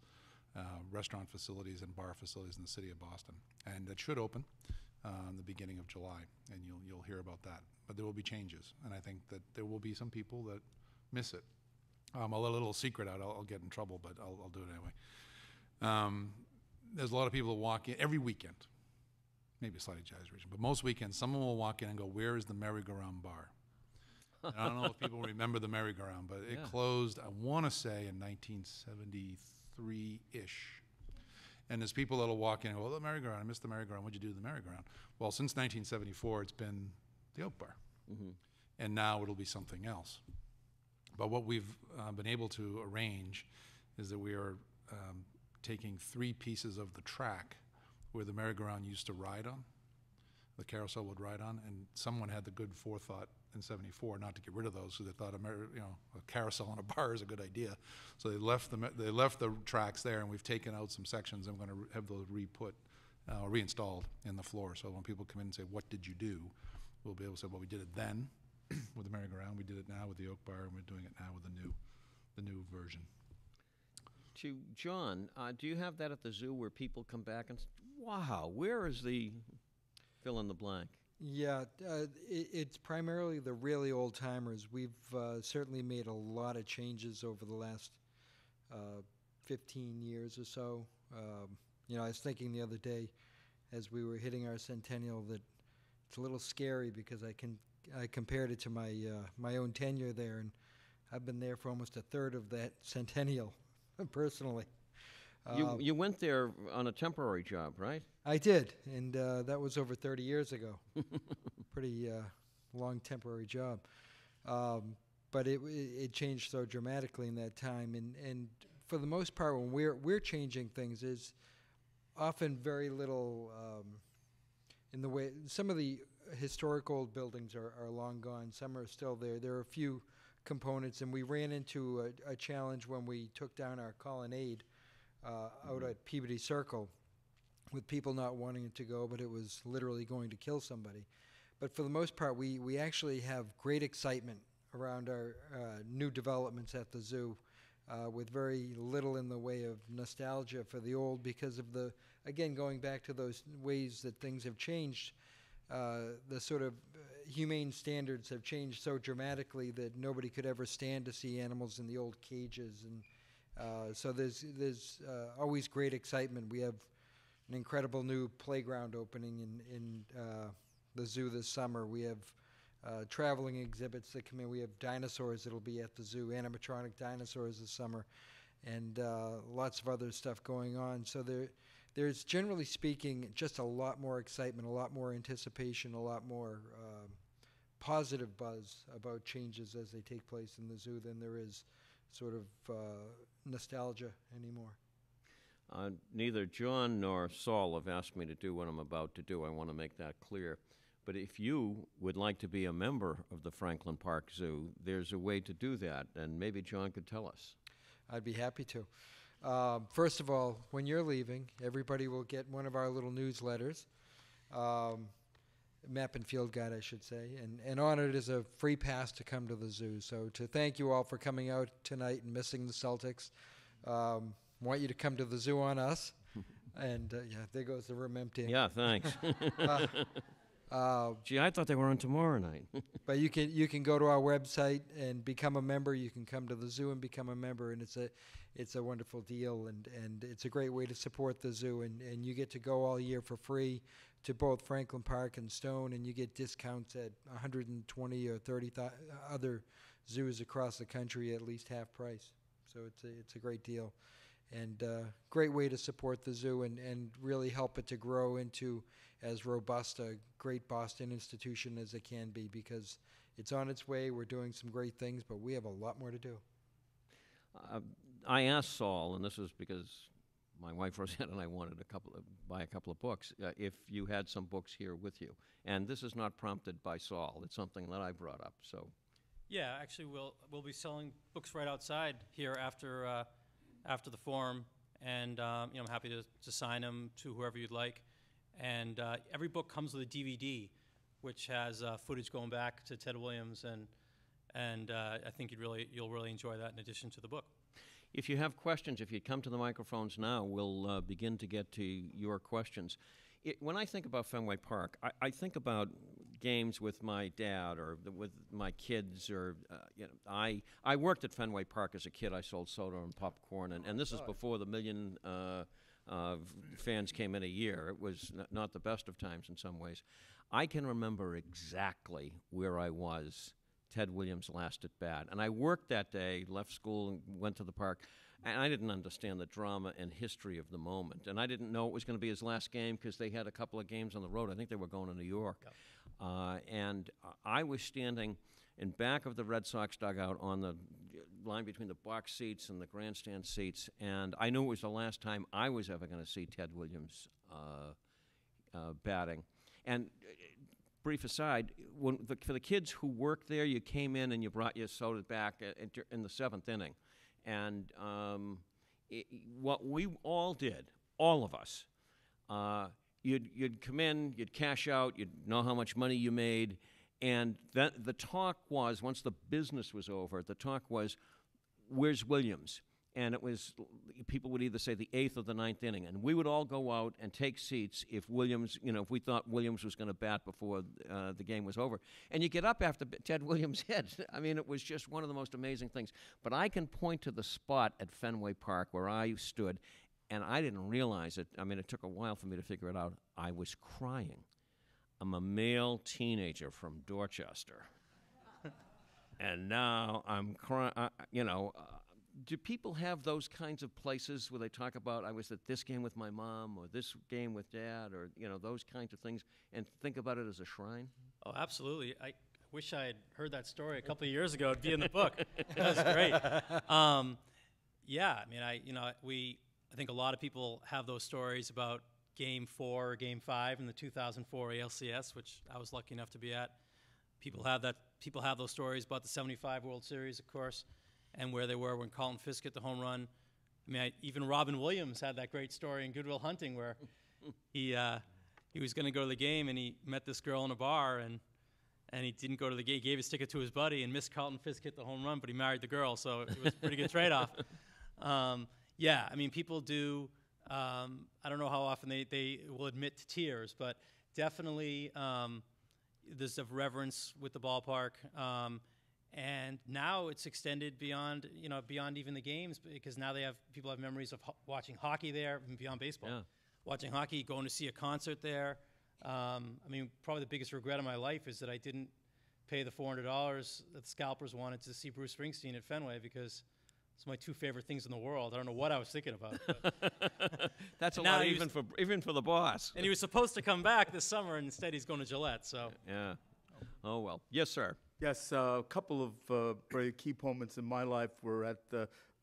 restaurant facilities and bar facilities in the city of Boston, and it should open the beginning of July, and you'll hear about that. But there will be changes, and I think that there will be some people that miss it. I'll let a little secret out. I'll get in trouble, but I'll do it anyway. There's a lot of people that walk in every weekend, maybe a slight exaggeration, but most weekends someone will walk in and go, where is the merry-go-round bar? And I don't know if people remember the merry-go-round, but it closed, I want to say, in 1973-ish. And there's people that'll walk in and go, well, the merry-go-round, I missed the merry-go-round. What'd you do to the merry-go-round? Well, since 1974, it's been the Oak Bar. And now it'll be something else. But what we've been able to arrange is that we are taking 3 pieces of the track where the merry-go-round used to ride on, the carousel would ride on, and someone had the good forethought in '74 not to get rid of those, so they thought a carousel on a bar is a good idea. So they left the tracks there, and we've taken out some sections, and we're going to have those reinstalled in the floor. So when people come in and say, what did you do? We'll be able to say, well, we did it then with the merry-go-round, we did it now with the Oak Bar, and we're doing it now with the new version. To John, do you have that at the zoo where people come back and say, wow, where is the fill in the blank? Yeah, it's primarily the really old timers. We've certainly made a lot of changes over the last 15 years or so. You know, I was thinking the other day as we were hitting our centennial that it's a little scary because I compared it to my own tenure there, and I've been there for almost a third of that centennial personally. You went there on a temporary job, right? I did, and that was over 30 years ago. Pretty long temporary job. But it changed so dramatically in that time, and for the most part, when we're changing things, there's often very little in the way. Some of the historic old buildings are long gone. Some are still there. There are a few components, and we ran into a challenge when we took down our colonnade out at Peabody Circle, with people not wanting it to go, but it was literally going to kill somebody. But for the most part, we actually have great excitement around our new developments at the zoo, with very little in the way of nostalgia for the old because of again, going back to those ways that things have changed, the sort of humane standards have changed so dramatically that nobody could ever stand to see animals in the old cages. And so there's always great excitement. We have an incredible new playground opening in the zoo this summer. We have traveling exhibits that come in. We have dinosaurs that'll be at the zoo, animatronic dinosaurs this summer, and lots of other stuff going on. So there's generally speaking just a lot more excitement, a lot more anticipation, a lot more positive buzz about changes as they take place in the zoo than there is sort of nostalgia anymore. Neither John nor Saul have asked me to do what I'm about to do. I want to make that clear. But if you would like to be a member of the Franklin Park Zoo, there's a way to do that, and maybe John could tell us. I'd be happy to. First of all, when you're leaving, everybody will get one of our little newsletters, map and field guide, I should say, and on it is a free pass to come to the zoo. So to thank you all for coming out tonight and missing the Celtics, want you to come to the zoo on us. And yeah, there goes the room emptying. Yeah, thanks. Gee, I thought they were on tomorrow night. But you can go to our website and become a member. You can come to the zoo and become a member, and it's a wonderful deal, and it's a great way to support the zoo. And you get to go all year for free to both Franklin Park and Stone, and you get discounts at 120 or 30 other zoos across the country at least half price. So it's a great deal, and great way to support the zoo and really help it to grow into as robust a great Boston institution as it can be, because it's on its way. We're doing some great things, but we have a lot more to do. I asked Saul, and this is because my wife Roseanne and I wanted buy a couple of books, if you had some books here with you. And this is not prompted by Saul. It's something that I brought up. So, yeah, actually, we'll be selling books right outside here after the forum, and I'm happy to sign them to whoever you'd like. And every book comes with a DVD, which has footage going back to Ted Williams, and I think you'll really enjoy that in addition to the book. If you have questions, if you come to the microphones now, we'll begin to get to your questions. When I think about Fenway Park, I think about games with my dad or with my kids, or I worked at Fenway Park as a kid. I sold soda and popcorn, and this is before the million fans came in a year. It was not the best of times in some ways. I can remember exactly where I was Ted Williams last at bat. And I worked that day, left school and went to the park, and I didn't understand the drama and history of the moment. And I didn't know it was going to be his last game because they had a couple of games on the road. I think they were going to New York. Yep. And I was standing in back of the Red Sox dugout on the line between the box seats and the grandstand seats, and I knew it was the last time I was ever going to see Ted Williams batting. And brief aside, for the kids who worked there, you came in and you brought your soda back in the seventh inning. And what we all did, all of us, you'd come in, you'd cash out, you'd know how much money you made, and the talk was, once the business was over, the talk was, where's Williams? and it was, people would either say the 8th or the 9th inning, and we would all go out and take seats if Williams, if we thought Williams was going to bat before the game was over. And you get up after Ted Williams hit. I mean, it was just one of the most amazing things. But I can point to the spot at Fenway Park where I stood, and I didn't realize it. I mean, it took a while for me to figure it out. I was crying. I'm a male teenager from Dorchester, and now I'm crying, do people have those kinds of places where they talk about, I was at this game with my mom or this game with dad, or, those kinds of things, and think about it as a shrine? Oh, absolutely. I wish I had heard that story a couple of years ago. It'd be in the book. That was great. Yeah, I mean, I think a lot of people have those stories about Game 4 or Game 5 in the 2004 ALCS, which I was lucky enough to be at. People have those stories about the '75 World Series, of course, and where they were when Carlton Fisk hit the home run. I mean, even Robin Williams had that great story in Good Will Hunting where he was going to go to the game and he met this girl in a bar and he didn't go to the game. He gave his ticket to his buddy and missed Carlton Fisk hit the home run, but he married the girl, so it was a pretty good trade-off. Yeah, I mean, people do. I don't know how often they will admit to tears, but definitely there's a reverence with the ballpark. And now it's extended beyond even the games, because now people have memories of watching hockey there, even beyond baseball. Yeah. Watching hockey, going to see a concert there. I mean, probably the biggest regret of my life is that I didn't pay the $400 that the Scalpers wanted to see Bruce Springsteen at Fenway, because it's my two favorite things in the world. I don't know what I was thinking about. That's a lot even for the boss. And he was supposed to come back this summer, and instead he's going to Gillette. So yeah. Oh well. Yes, sir. Yes, a couple of very key moments in my life were at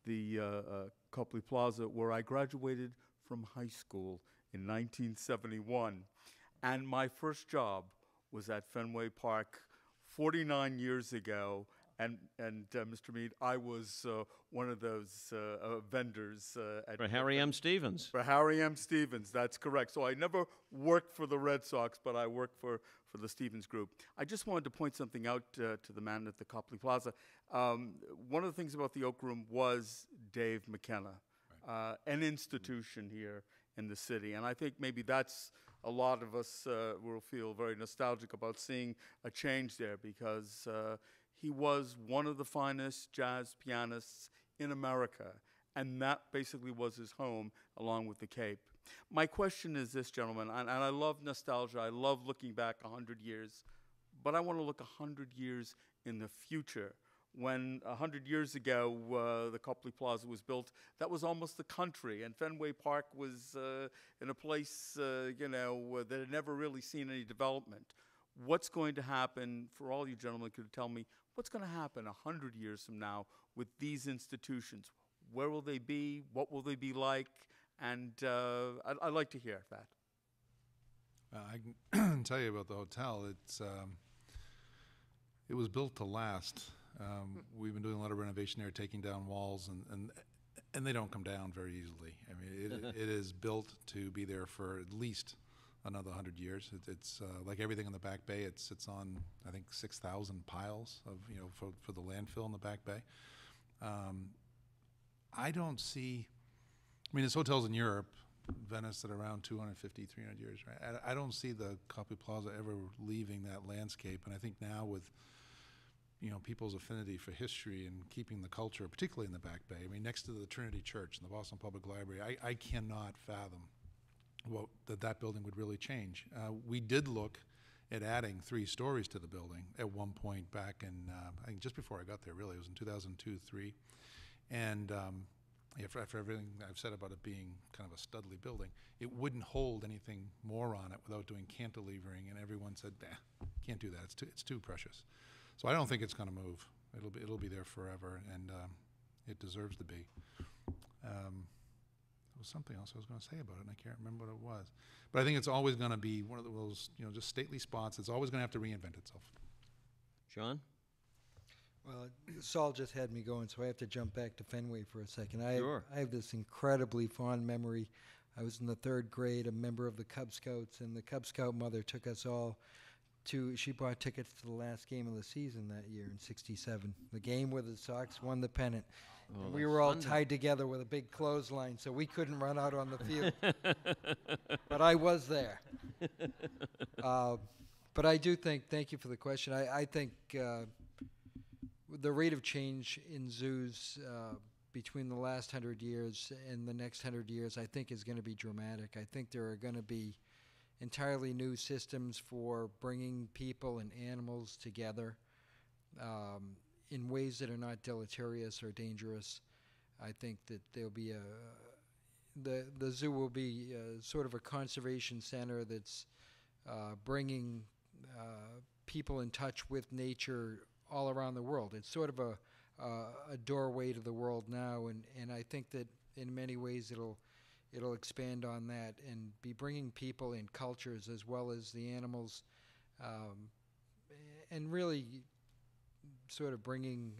the Copley Plaza, where I graduated from high school in 1971. And my first job was at Fenway Park 49 years ago. And Mr. Meade, I was one of those vendors. For Harry M. Stevens. For Harry M. Stevens, that's correct. So I never worked for the Red Sox, but I worked for the Stevens Group. I just wanted to point something out to the man at the Copley Plaza. One of the things about the Oak Room was Dave McKenna, an institution here in the city. And I think maybe that's a lot of us will feel very nostalgic about seeing a change there, because he was one of the finest jazz pianists in America, and that basically was his home, along with the Cape. My question is this, gentlemen, and I love nostalgia, I love looking back 100 years, but I want to look 100 years in the future. When 100 years ago the Copley Plaza was built, that was almost the country, and Fenway Park was in a place that had never really seen any development. What's going to happen, for all you gentlemen could tell me, what's going to happen 100 years from now with these institutions? Where will they be? What will they be like? And I'd like to hear that. I can tell you about the hotel. It was built to last. We've been doing a lot of renovation there, taking down walls, and they don't come down very easily. I mean, it is built to be there for at least another 100 years. It's like everything in the Back Bay. It sits on, I think, 6,000 piles of for the landfill in the Back Bay. I don't see. I mean, there's hotels in Europe, Venice, that are around 250, 300 years. Right? I don't see the Copley Plaza ever leaving that landscape. And I think now with people's affinity for history and keeping the culture, particularly in the Back Bay. I mean, next to the Trinity Church and the Boston Public Library, I cannot fathom that building would really change. We did look at adding 3 stories to the building at one point back in, I think just before I got there, really. It was in 2002, 3. And after everything I've said about it being kind of a studly building, it wouldn't hold anything more on it without doing cantilevering, and everyone said, can't do that, it's too precious. So I don't think it's going to move. It'll be there forever, and it deserves to be. There was something else I was going to say about it, and I can't remember what it was. But I think it's always going to be one of those, just stately spots. It's always going to have to reinvent itself. John? Well, Saul just had me going, so I have to jump back to Fenway for a second. Sure. I have this incredibly fond memory. I was in the 3rd grade, a member of the Cub Scouts, and the Cub Scout mother took us all she bought tickets to the last game of the season that year in '67, the game where the Sox won the pennant. Oh, And we the were all thunder. tied together with a big clothesline, so we couldn't run out on the field. But I was there. But I do think, thank you for the question, I think the rate of change in zoos between the last 100 years and the next 100 years, I think is going to be dramatic. I think there are going to be entirely new systems for bringing people and animals together in ways that are not deleterious or dangerous. I think that there'll be the zoo will be sort of a conservation center that's bringing people in touch with nature all around the world. It's sort of a doorway to the world now, and I think that in many ways it'll expand on that and be bringing people and cultures as well as the animals, and really sort of bringing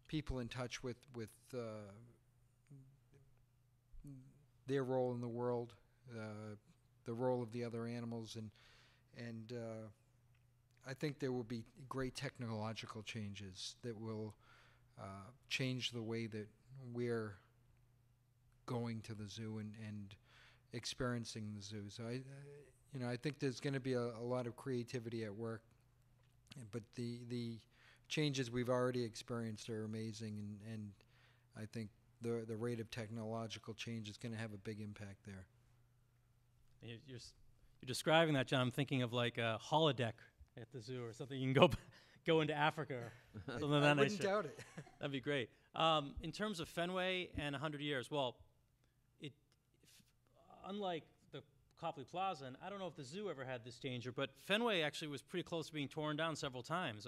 people in touch with their role in the world, the role of the other animals, and I think there will be great technological changes that will change the way that we're going to the zoo and experiencing the zoo. So I think there's going to be a lot of creativity at work, but the changes we've already experienced are amazing, and I think the rate of technological change is going to have a big impact there. You're describing that, John. I'm thinking of like a holodeck at the zoo or something. You can go into Africa or something of that I wouldn't nature. doubt it. That'd be great. In terms of Fenway and 100 years, well, unlike the Copley Plaza, and I don't know if the zoo ever had this danger, but Fenway actually was pretty close to being torn down several times.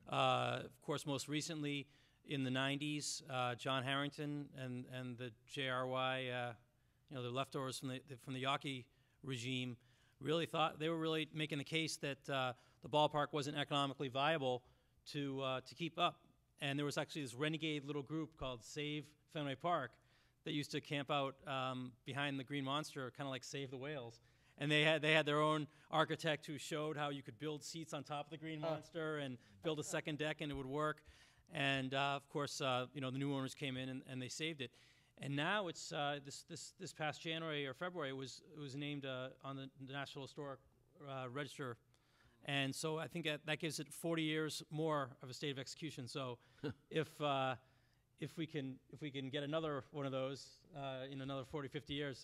Of course, most recently in the 90s, John Harrington and the JRY, the leftovers from the Yawkey regime, really thought they were really making the case that the ballpark wasn't economically viable to keep up. And there was actually this renegade little group called Save Fenway Park that used to camp out behind the Green Monster, kind of like Save the Whales. And they had their own architect who showed how you could build seats on top of the Green Monster and build a second deck, and it would work. And of course, the new owners came in and they saved it. And now it's this past January or February it was named on the National Historic Register, and so I think that gives it 40 years more of a state of execution. So if we can get another one of those in another 40, 50 years,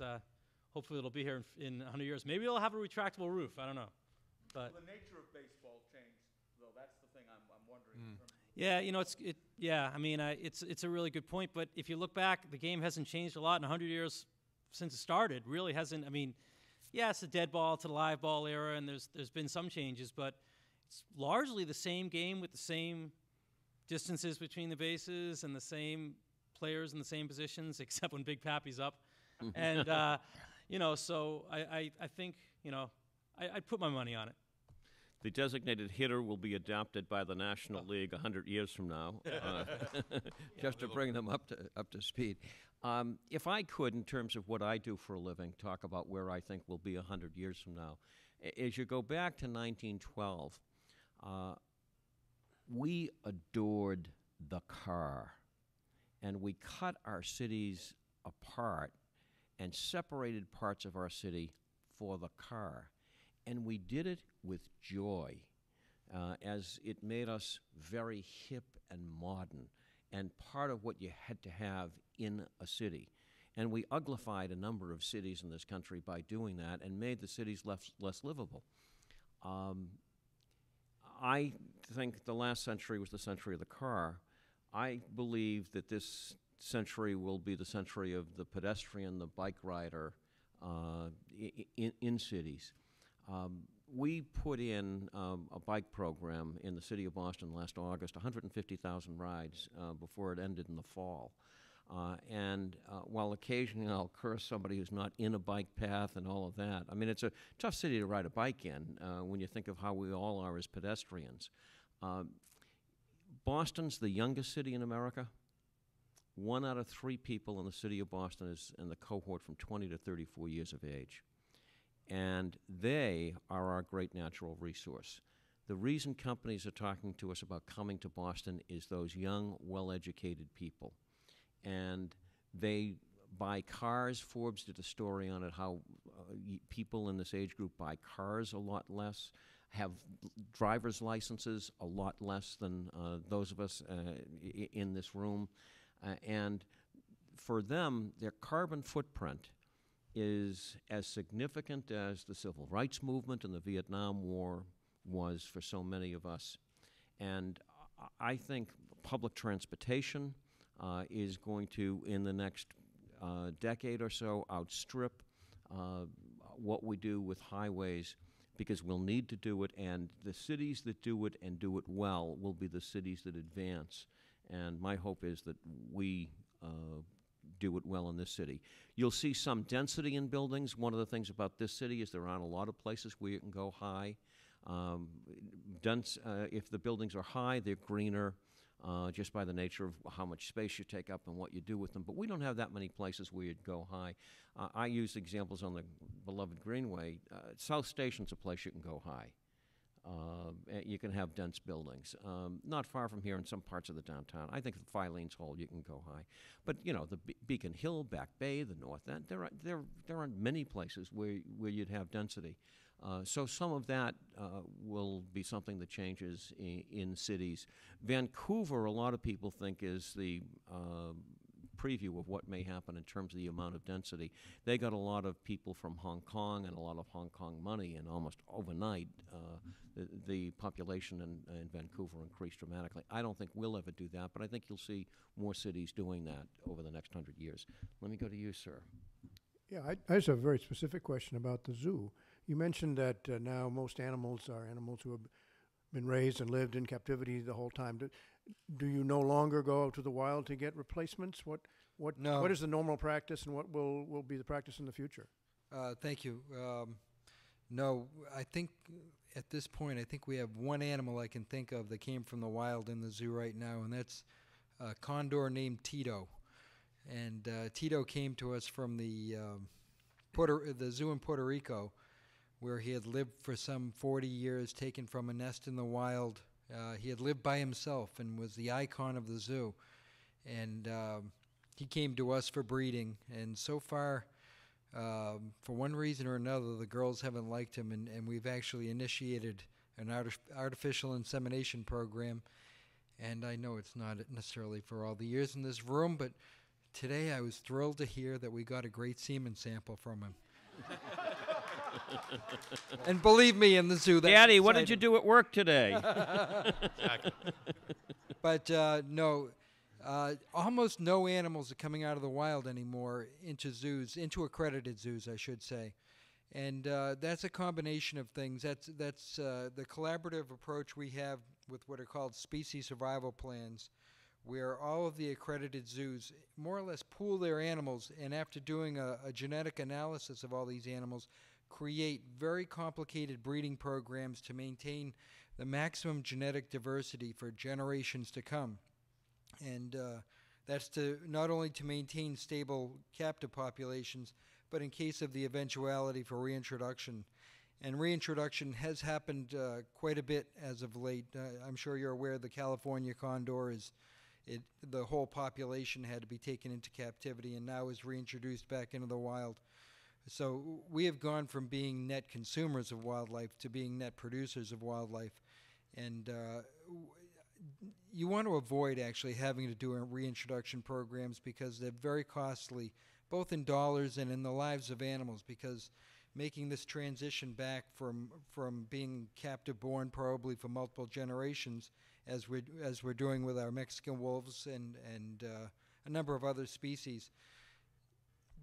hopefully it'll be here in 100 years. Maybe it'll have a retractable roof. I don't know. But the nature of baseball changed, though. That's the thing I'm wondering. Yeah, it's a really good point. But if you look back, the game hasn't changed a lot in 100 years since it started. Really hasn't. I mean, yeah, it's a dead ball to the live ball era, and there's been some changes, but it's largely the same game with the same distances between the bases and the same players in the same positions, except when Big Pappy's up. And so I think I'd put my money on it. The designated hitter will be adopted by the National League 100 years from now, just to bring them up to speed. If I could, in terms of what I do for a living, talk about where I think we'll be 100 years from now. As you go back to 1912, we adored the car, and we cut our cities apart and separated parts of our city for the car. And we did it with joy, as it made us very hip and modern, and part of what you had to have in a city. And we uglified a number of cities in this country by doing that and made the cities less livable. I think the last century was the century of the car. I believe that this century will be the century of the pedestrian, the bike rider in cities. We put in a bike program in the city of Boston last August, 150,000 rides before it ended in the fall. And while occasionally I'll curse somebody who's not in a bike path and all of that, I mean, it's a tough city to ride a bike in when you think of how we all are as pedestrians. Boston's the youngest city in America. 1 out of 3 people in the city of Boston is in the cohort from 20 to 34 years of age. And they are our great natural resource. The reason companies are talking to us about coming to Boston is those young, well-educated people. And they buy cars. Forbes did a story on it, how people in this age group buy cars a lot less, have driver's licenses a lot less than those of us in this room. And for them, their carbon footprint is as significant as the civil rights movement and the Vietnam War was for so many of us. And I think public transportation is going to, in the next decade or so, outstrip what we do with highways, because we'll need to do it, and the cities that do it and do it well will be the cities that advance. And my hope is that we do it well in this city. You'll see some density in buildings. One of the things about this city is there aren't a lot of places where you can go high. If the buildings are high, they're greener, just by the nature of how much space you take up and what you do with them. But we don't have that many places where you'd go high. I use examples on the beloved Greenway. South Station's a place you can go high. You can have dense buildings. Not far from here in some parts of the downtown. I think the Filene's Hall, you can go high. But, you know, the Beacon Hill, Back Bay, the North End, there aren't many places where you'd have density. So some of that will be something that changes in cities. Vancouver, a lot of people think, is the preview of what may happen in terms of the amount of density. They got a lot of people from Hong Kong and a lot of Hong Kong money, and almost overnight the population in Vancouver increased dramatically. I don't think we'll ever do that, but I think you'll see more cities doing that over the next 100 years. Let me go to you, sir. Yeah, I just have a very specific question about the zoo. You mentioned that now most animals are animals who have been raised and lived in captivity the whole time. Do you no longer go out to the wild to get replacements? No. What is the normal practice, and what will be the practice in the future? Thank you. No, I think at this point, I think we have one animal I can think of that came from the wild in the zoo right now, and that's a condor named Tito. And Tito came to us from the zoo in Puerto Rico, where he had lived for some 40 years, taken from a nest in the wild. He had lived by himself and was the icon of the zoo. And he came to us for breeding. And so far, for one reason or another, the girls haven't liked him, and we've actually initiated an artificial insemination program. And I know it's not necessarily for all the years in this room, but today I was thrilled to hear that we got a great semen sample from him. And believe me, in the zoo, that's Daddy, what did exciting. you do at work today? But no, almost no animals are coming out of the wild anymore into zoos, into accredited zoos, I should say. And that's a combination of things. That's the collaborative approach we have with what are called species survival plans, where all of the accredited zoos more or less pool their animals, and after doing a genetic analysis of all these animals, create very complicated breeding programs to maintain the maximum genetic diversity for generations to come. And that's to not only to maintain stable captive populations, but in case of the eventuality for reintroduction. And reintroduction has happened quite a bit as of late. I'm sure you're aware the California condor the whole population had to be taken into captivity and now is reintroduced back into the wild. So we have gone from being net consumers of wildlife to being net producers of wildlife. And you want to avoid actually having to do reintroduction programs because they're very costly, both in dollars and in the lives of animals, because making this transition back from being captive born probably for multiple generations, as we're doing with our Mexican wolves and a number of other species,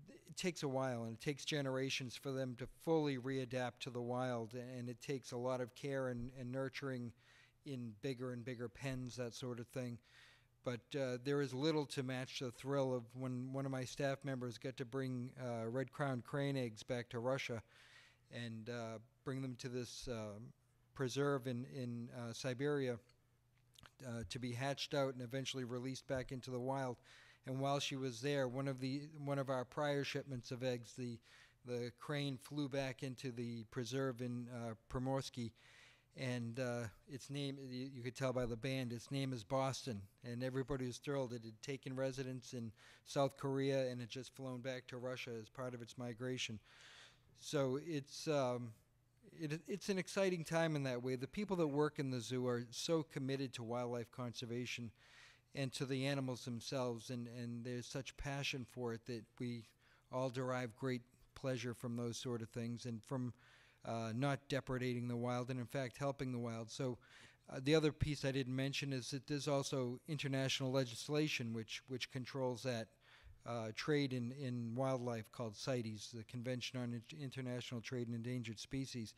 it takes a while, and it takes generations for them to fully readapt to the wild, and it takes a lot of care and nurturing in bigger and bigger pens, that sort of thing. But there is little to match the thrill of when one of my staff members got to bring red-crowned crane eggs back to Russia and bring them to this preserve in Siberia to be hatched out and eventually released back into the wild. And while she was there, one of our prior shipments of eggs, the crane flew back into the preserve in Primorsky, And its name, you could tell by the band, its name is Boston. And everybody was thrilled. It had taken residence in South Korea and had just flown back to Russia as part of its migration. So it's an exciting time in that way. The people that work in the zoo are so committed to wildlife conservation and to the animals themselves, and there's such passion for it that we all derive great pleasure from those sort of things and from not depredating the wild and, in fact, helping the wild. So the other piece I didn't mention is that there's also international legislation which controls that trade in wildlife called CITES, the Convention on International Trade in Endangered Species.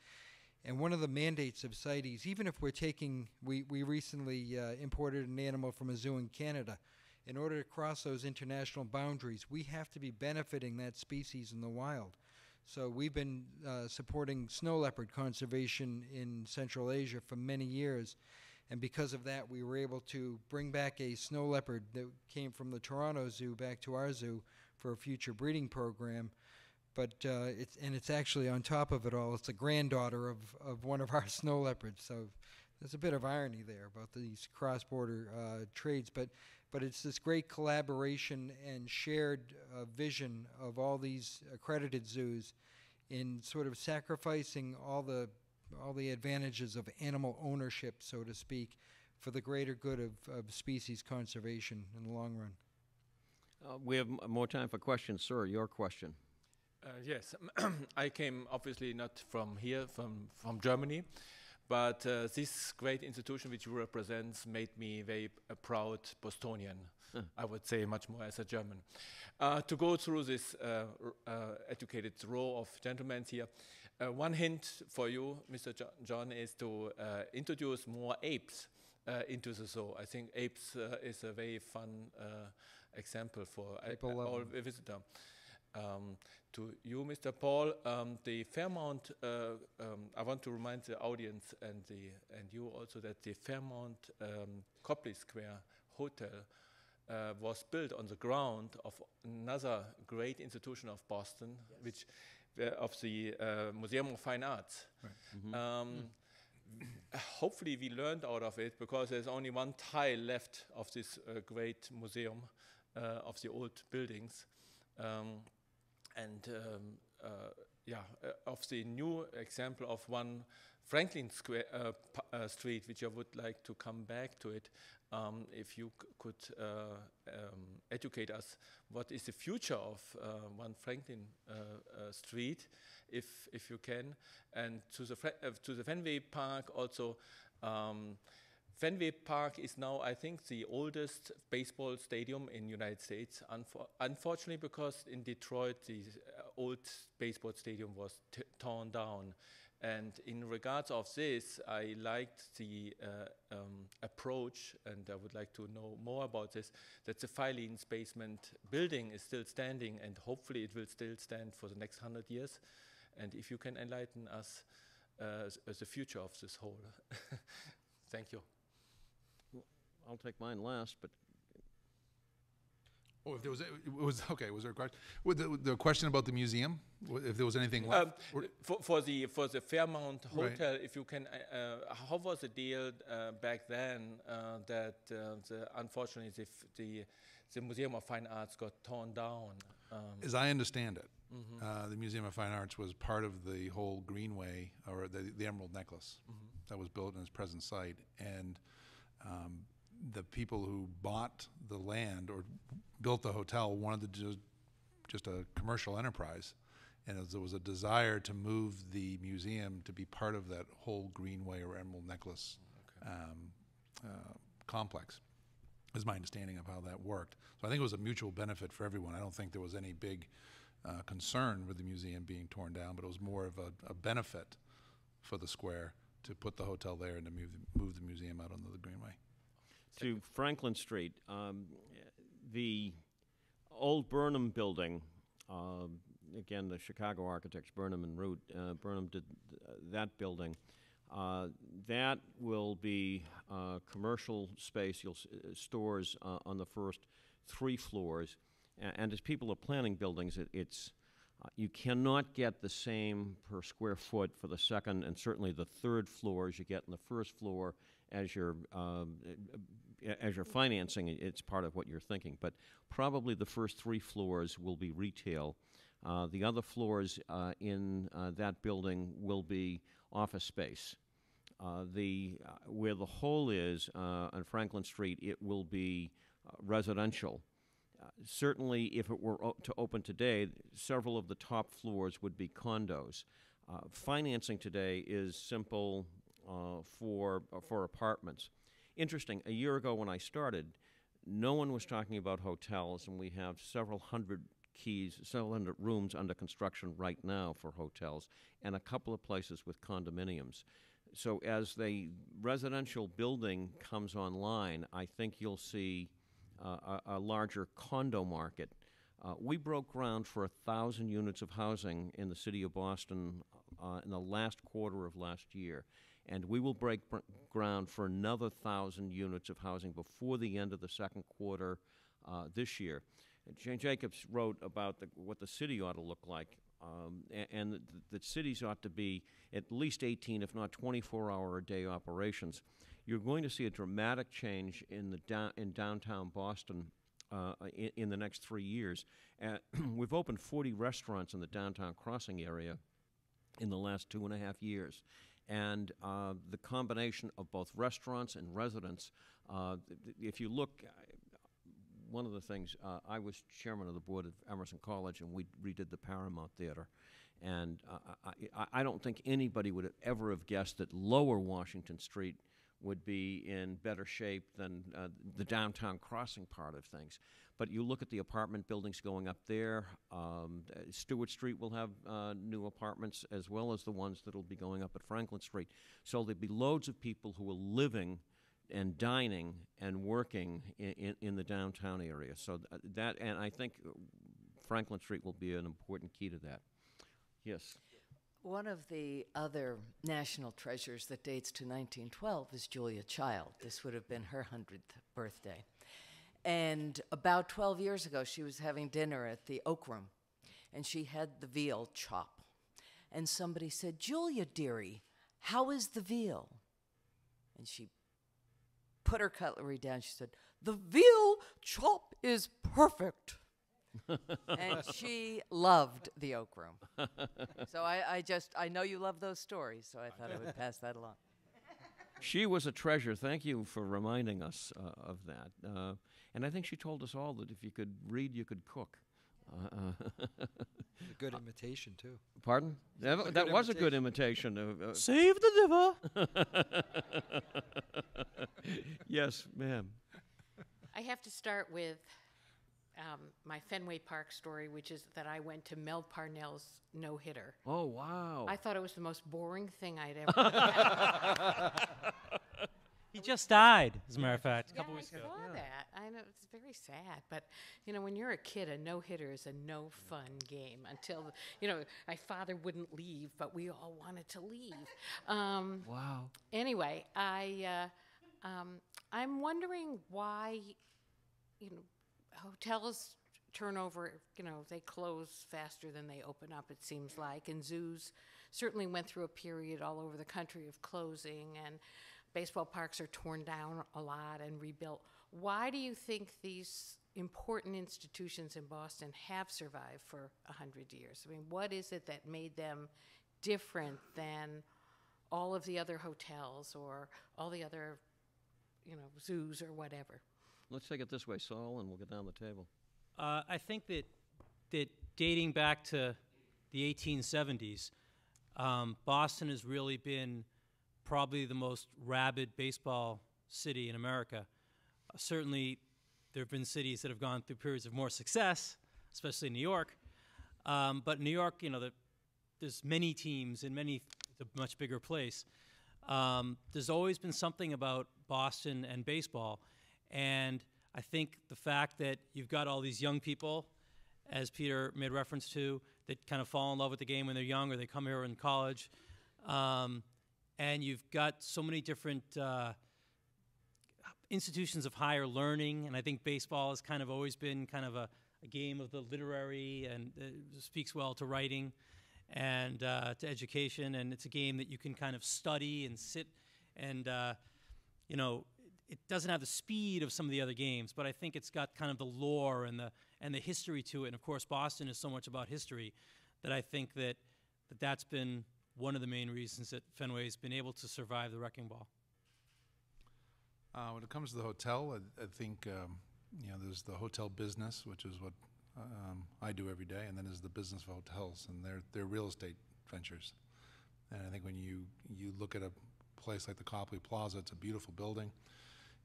And one of the mandates of CITES, even if we recently imported an animal from a zoo in Canada, in order to cross those international boundaries, we have to be benefiting that species in the wild. So we've been supporting snow leopard conservation in Central Asia for many years. And because of that, we were able to bring back a snow leopard that came from the Toronto Zoo back to our zoo for a future breeding program. But it's actually, on top of it all, it's a granddaughter of one of our snow leopards. So there's a bit of irony there about these cross-border trades. But it's this great collaboration and shared vision of all these accredited zoos in sort of sacrificing all the advantages of animal ownership, so to speak, for the greater good of species conservation in the long run. We have more time for questions. Sir, your question. Yes, I came obviously not from here, from Germany, but this great institution which you represent made me very proud Bostonian. I would say much more as a German. To go through this educated row of gentlemen here, one hint for you, Mr. John, is to introduce more apes into the zoo. I think apes is a very fun example for all visitor. To you, Mr. Paul, the Fairmont, I want to remind the audience and you also that the Fairmont Copley Square Hotel was built on the ground of another great institution of Boston, which of the Museum of Fine Arts. Right. Hopefully we learned out of it, because there's only one tile left of this great museum of the old buildings. Of the new example of one Franklin Square Street, which I would like to come back to it, if you could educate us, what is the future of one Franklin Street, if you can, and to the Fenway Park also. Fenway Park is now, I think, the oldest baseball stadium in the United States. Unfortunately, because in Detroit, the old baseball stadium was torn down. And in regards of this, I liked the approach, and I would like to know more about this, that the Filene's basement building is still standing, and hopefully it will still stand for the next 100 years. And if you can enlighten us as the future of this whole. Thank you. I'll take mine last, but Oh, if there was, was there a question? The question about the museum? If there was anything left? For the Fairmont Hotel, Right. if you can, how was the deal back then that unfortunately the Museum of Fine Arts got torn down? As I understand it, the Museum of Fine Arts was part of the whole Greenway, or the Emerald Necklace, that was built in its present site. And the people who bought the land or built the hotel wanted to do just a commercial enterprise. And there was a desire to move the museum to be part of that whole Greenway or Emerald Necklace complex, is my understanding of how that worked. So I think it was a mutual benefit for everyone. I don't think there was any big concern with the museum being torn down, but it was more of a benefit for the square to put the hotel there and to move the museum out onto the Greenway. To Franklin Street, the old Burnham building, again, the Chicago architects, Burnham and Root, Burnham did that building. That will be commercial space, stores on the first 3 floors. And as people are planning buildings, it's You cannot get the same per square foot for the second and certainly the third floor as you get in the first floor as you're financing. It's part of what you're thinking. But probably the first 3 floors will be retail. The other floors in that building will be office space. Where the hole is on Franklin Street, it will be residential. Certainly, if it were to open today, several of the top floors would be condos. Financing today is simple for apartments. Interesting, a year ago when I started, no one was talking about hotels, and we have several hundred rooms under construction right now for hotels, and a couple of places with condominiums. So as the residential building comes online, I think you'll see a larger condo market. We broke ground for 1,000 units of housing in the city of Boston in the last quarter of last year, and we will break ground for another 1,000 units of housing before the end of the second quarter this year. Jane Jacobs wrote about what the city ought to look like, and the cities ought to be at least 18, if not 24-hour-a-day operations. You're going to see a dramatic change in downtown Boston in the next 3 years. We've opened 40 restaurants in the downtown crossing area in the last 2.5 years. And the combination of both restaurants and residents, if you look, one of the things, I was chairman of the board of Emerson College, and we redid the Paramount Theater. And I don't think anybody would ever have guessed that Lower Washington Street would be in better shape than the downtown crossing part of things. But you look at the apartment buildings going up there. Stewart Street will have new apartments, as well as the ones that will be going up at Franklin Street. So there'll be loads of people who are living and dining and working in the downtown area. So and I think Franklin Street will be an important key to that. Yes. One of the other national treasures that dates to 1912 is Julia Child. This would have been her 100th birthday. And about 12 years ago, she was having dinner at the Oak Room, and she had the veal chop. And somebody said, "Julia, dearie, how is the veal?" And she put her cutlery down. She said, "The veal chop is perfect." And she loved the Oak Room. So I know you love those stories, so I thought I would pass that along. She was a treasure. Thank you for reminding us of that. And I think she told us all that if you could read, you could cook. A good imitation, too. Pardon? That was a good imitation. Save the liver. Yes, ma'am. I have to start with my Fenway Park story, which is that I went to Mel Parnell's no-hitter. Oh, wow. I thought it was the most boring thing I'd ever had. He just died, as a matter of fact, a Yeah, couple weeks ago. I saw that. I know, it's very sad. But, you know, when you're a kid, a no-hitter is a no-fun game until, you know, my father wouldn't leave, but we all wanted to leave. Wow. Anyway, I'm wondering why, you know, hotels turnover, you know, they close faster than they open up, it seems like, and zoos certainly went through a period all over the country of closing, and baseball parks are torn down a lot and rebuilt. Why do you think these important institutions in Boston have survived for 100 years? I mean, what is it that made them different than all of the other hotels or all the other, you know, zoos or whatever? Let's take it this way, Saul, and we'll get down the table. I think that dating back to the 1870s, Boston has really been probably the most rabid baseball city in America. Certainly, there have been cities that have gone through periods of more success, especially New York. But New York, you know, there's many teams and it's a much bigger place. There's always been something about Boston and baseball. And I think the fact that you've got all these young people, as Peter made reference to, that kind of fall in love with the game when they're young or they come here in college. And you've got so many different institutions of higher learning. And I think baseball has kind of always been kind of a a game of the literary, and speaks well to writing and to education. And it's a game that you can kind of study and sit and, you know, it doesn't have the speed of some of the other games, but I think it's got kind of the lore and the history to it. And of course, Boston is so much about history that I think that's been one of the main reasons that Fenway's been able to survive the wrecking ball. When it comes to the hotel, I think you know, there's the hotel business, which is what I do every day, and then there's the business of hotels, and they're real estate ventures. And I think when you look at a place like the Copley Plaza, it's a beautiful building.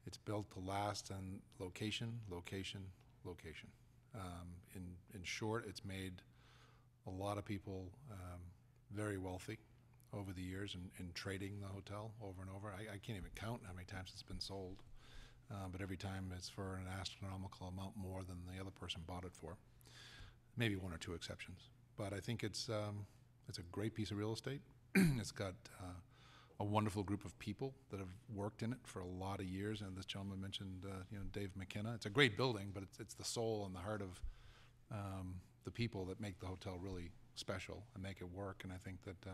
It's built to last, and location, location, location. In short, it's made a lot of people very wealthy over the years in trading the hotel over and over. I can't even count how many times it's been sold, but every time it's for an astronomical amount more than the other person bought it for. Maybe one or two exceptions, but I think it's a great piece of real estate. It's got a wonderful group of people that have worked in it for a lot of years, and this gentleman mentioned you know, Dave McKenna. It's a great building, but it's the soul and the heart of the people that make the hotel really special and make it work. And I think that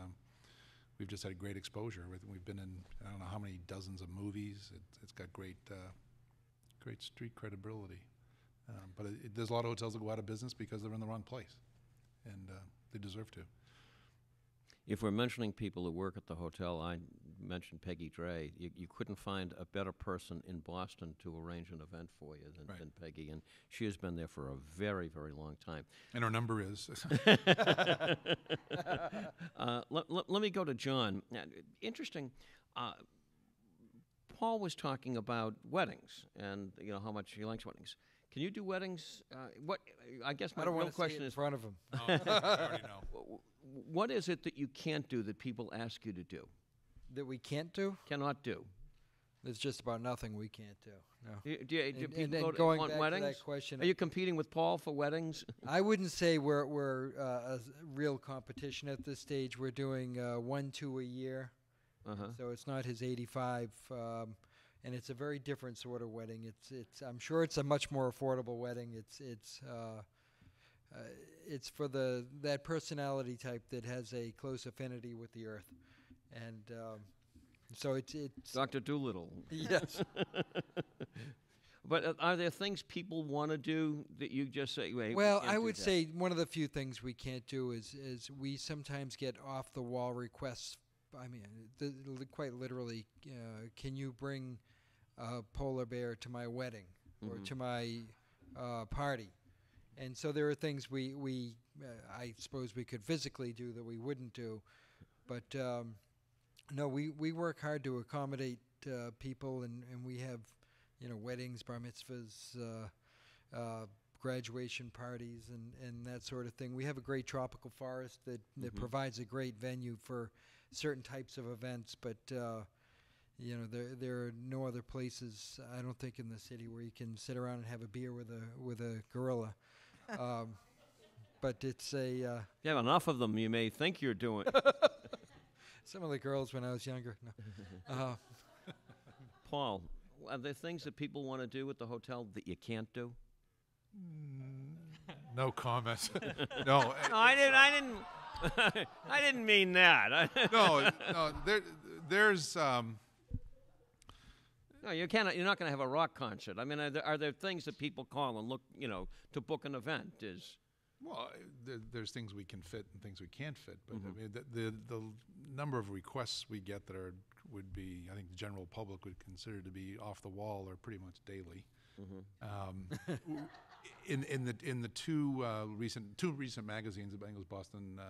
we've just had great exposure. We've been in, I don't know how many dozens of movies. It's got great great street credibility. But there's a lot of hotels that go out of business because they're in the wrong place, and they deserve to. If we're mentioning people who work at the hotel, I mentioned Peggy Dre. You couldn't find a better person in Boston to arrange an event for you than Peggy, and she has been there for a very, very long time. And her number is? Let me go to John. Interesting. Paul was talking about weddings and, you know, how much he likes weddings. Can you do weddings? I guess my real question is, in front of him. Oh, I already know. What is it that you can't do that people ask you to do? That we can't do? Cannot do. There's just about nothing we can't do. No. Do people and go going want back weddings? to that question, Are you competing with Paul for weddings? I wouldn't say we're a real competition at this stage. We're doing 1-2 a year, so it's not his 85, and it's a very different sort of wedding. It's I'm sure it's a much more affordable wedding. It's for that personality type that has a close affinity with the earth, and so it's Dr. Doolittle. Yes. But are there things people want to do that you just say, wait? Well, I would say one of the few things we can't do is we sometimes get off the wall requests. I mean, quite literally, can you bring a polar bear to my wedding or to my party? And so there are things we I suppose we could physically do that we wouldn't do, but no, we work hard to accommodate people, and we have, you know, weddings, bar mitzvahs, graduation parties, and that sort of thing. We have a great tropical forest that provides a great venue for certain types of events, but you know, there are no other places, I don't think, in the city where you can sit around and have a beer with a gorilla. But it's a... you have enough of them, you may think you're doing. Some of the girls when I was younger. No. Paul, are there things that people want to do at the hotel that you can't do? No comment. No, I didn't mean that. no. There's. No, you cannot. You're not going to have a rock concert. I mean, are there things that people call and look, you know, to book an event? Well, there's things we can fit and things we can't fit. But I mean, the number of requests we get that would be, I think, the general public would consider to be off the wall are pretty much daily. In the two recent magazines, the Bengals Boston.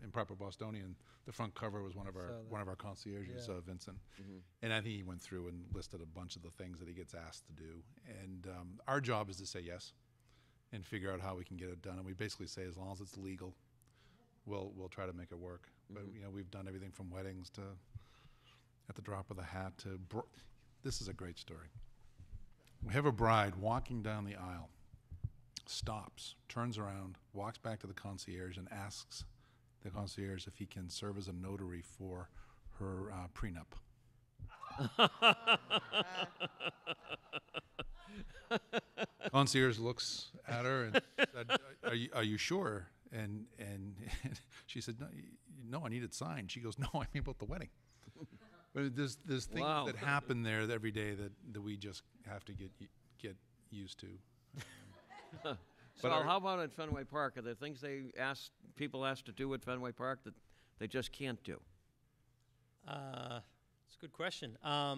Improper Bostonian, the front cover was one of our concierges, Vincent, and I think he went through and listed a bunch of the things that he gets asked to do. And our job is to say yes, and figure out how we can get it done. And we basically say, as long as it's legal, we'll try to make it work. But you know, we've done everything from weddings to, at the drop of the hat, to this is a great story. We have a bride walking down the aisle, stops, turns around, walks back to the concierge, and asks the concierge if he can serve as a notary for her prenup. Concierge looks at her and said, are you sure? And she said, no, I need it signed. She goes, no, I mean about the wedding. But there's things Wow. that happen there every day that we just have to get used to. So how about at Fenway Park? Are there things people ask to do at Fenway Park that they just can't do? It's a good question. I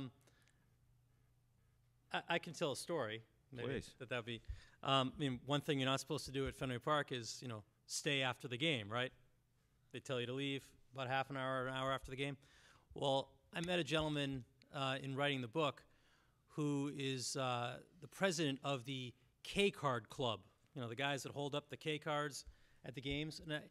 can tell a story. Maybe Please. that'd be. I mean, one thing you're not supposed to do at Fenway Park is, stay after the game, right? They tell you to leave about half an hour or an hour after the game. Well, I met a gentleman in writing the book who is the president of the K-Card Club. The guys that hold up the K-Cards at the games. And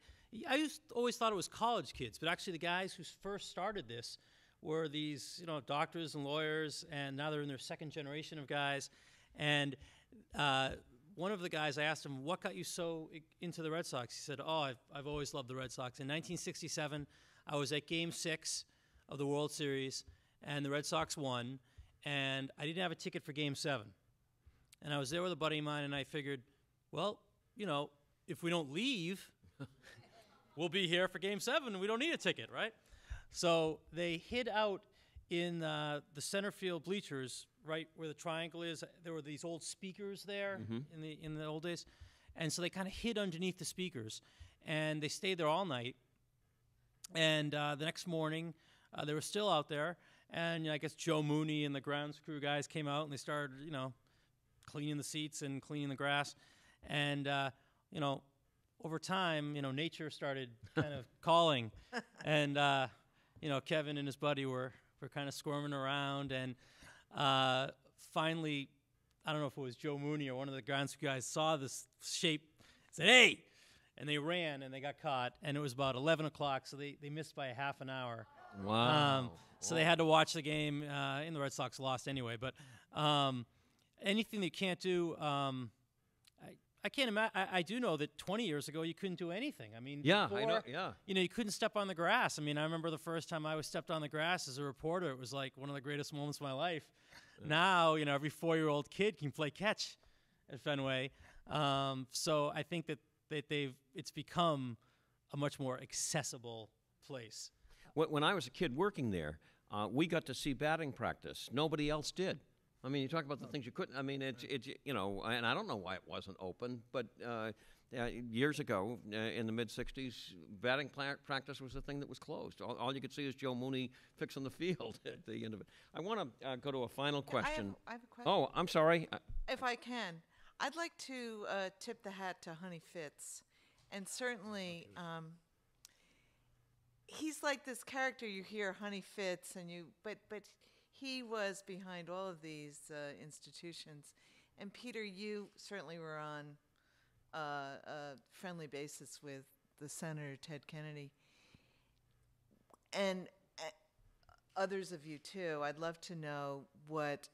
I always thought it was college kids, but actually the guys who first started this were these, doctors and lawyers, and now they're in their second generation of guys. And one of the guys, I asked him, what got you so into the Red Sox? He said, I've always loved the Red Sox. In 1967, I was at Game 6 of the World Series, and the Red Sox won, and I didn't have a ticket for Game 7. And I was there with a buddy of mine, and I figured, well, if we don't leave, we'll be here for Game 7, and we don't need a ticket, right? So they hid out in the center field bleachers, right where the triangle is. There were these old speakers there in the old days. And so they kind of hid underneath the speakers. And they stayed there all night. And the next morning, they were still out there. And I guess Joe Mooney and the grounds crew guys came out, and they started, cleaning the seats and cleaning the grass. And, over time, nature started kind of calling. And, Kevin and his buddy were kind of squirming around. And finally, I don't know if it was Joe Mooney or one of the grounds guys saw this shape, said, "Hey!" And they ran, and they got caught. And it was about 11 o'clock, so they missed by a half an hour. Wow. So they had to watch the game, and the Red Sox lost anyway. But anything that you can't do, I can't imagine. I do know that 20 years ago you couldn't do anything. I mean, Yeah, before, I know. Yeah. you couldn't step on the grass. I mean, I remember the first time I was stepped on the grass as a reporter. It was like one of the greatest moments of my life. Now, every 4-year-old kid can play catch at Fenway. So I think that it's become a much more accessible place. When I was a kid working there, we got to see batting practice. Nobody else did. I mean, you talk about the things you couldn't. I mean, it's and I don't know why it wasn't open, but years ago, in the mid-'60s, batting practice was the thing that was closed. All you could see is Joe Mooney fixing the field at the end of it. I want to go to a final question. I have a question. Oh, I'm sorry. If I can, I'd like to tip the hat to Honey Fitz, and certainly he's like this character you hear, Honey Fitz, but he was behind all of these institutions. And Peter, you certainly were on a friendly basis with the Senator Ted Kennedy, and others of you too. I'd love to know what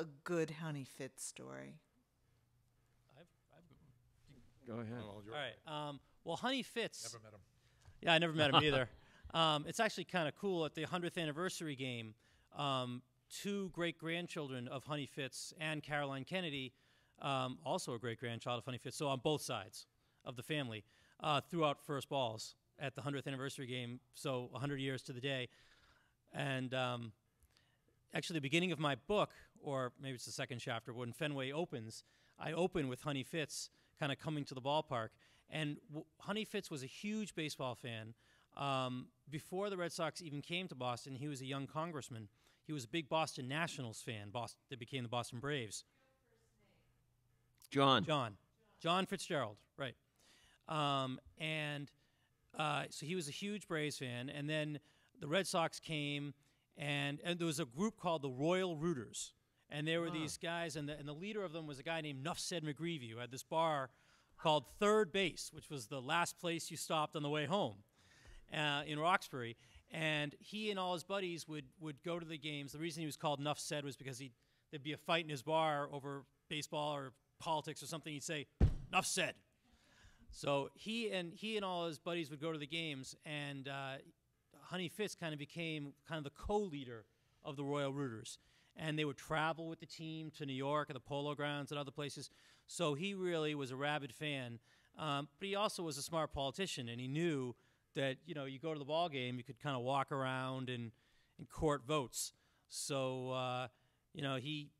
a good Honey Fitz story. Go ahead. All right. Well, Honey Fitz. Never met him. Yeah, I never met him either. It's actually kind of cool. At the 100th anniversary game, 2 great-grandchildren of Honey Fitz and Caroline Kennedy, also a great-grandchild of Honey Fitz, so on both sides of the family, threw out first balls at the 100th anniversary game, so 100 years to the day. And actually, the beginning of my book, or maybe it's the second chapter, when Fenway opens, I open with Honey Fitz kind of coming to the ballpark. And Honey Fitz was a huge baseball fan. Before the Red Sox even came to Boston, he was a young congressman. He was a big Boston Nationals fan. They became the Boston Braves. John Fitzgerald, right. So he was a huge Braves fan. And then the Red Sox came, and there was a group called the Royal Rooters. And there were these guys, and the leader of them was a guy named Nuff Said McGreevy, who had this bar called Third Base, which was the last place you stopped on the way home in Roxbury. And he and all his buddies would go to the games. The reason he was called Nuff Said was because there'd be a fight in his bar over baseball or politics or something. He'd say, "Nuff Said." So he and all his buddies would go to the games, and Honey Fitz kind of became kind of the co-leader of the Royal Rooters. and they would travel with the team to New York and the Polo Grounds and other places. So he really was a rabid fan, but he also was a smart politician, and he knew that, you know, you go to the ball game, you could kind of walk around and court votes. So, you know, he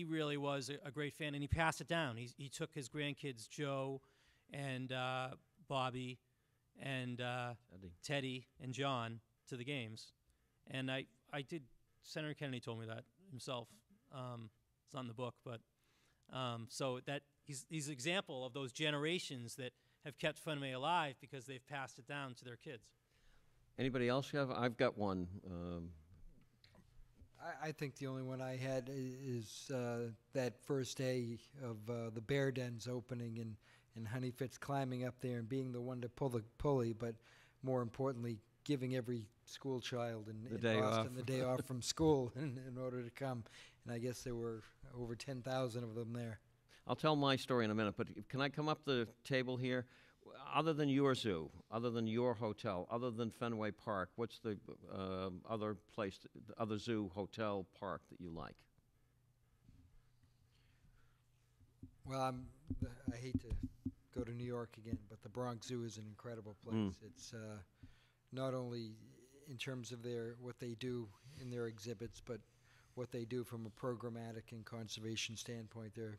really was a great fan, and he passed it down. He took his grandkids, Joe and Bobby and Teddy and John, to the games. And I did, Senator Kennedy told me that himself. It's not in the book, but so that he's an example of those generations that have kept Fenway alive because they've passed it down to their kids. Anybody else have? I've got one. I think the only one I had is that first day of the Bear Dens opening and Honey Fitz climbing up there and being the one to pull the pulley, but more importantly, giving every school child in Boston the day off from school in order to come. And I guess there were over 10,000 of them there. I'll tell my story in a minute, but can I come up the table here? Other than your zoo, other than your hotel, other than Fenway Park, what's the other place, the other zoo, hotel, park that you like? Well, I hate to go to New York again, but the Bronx Zoo is an incredible place. It's not only in terms of what they do in their exhibits, but what they do from a programmatic and conservation standpoint. They're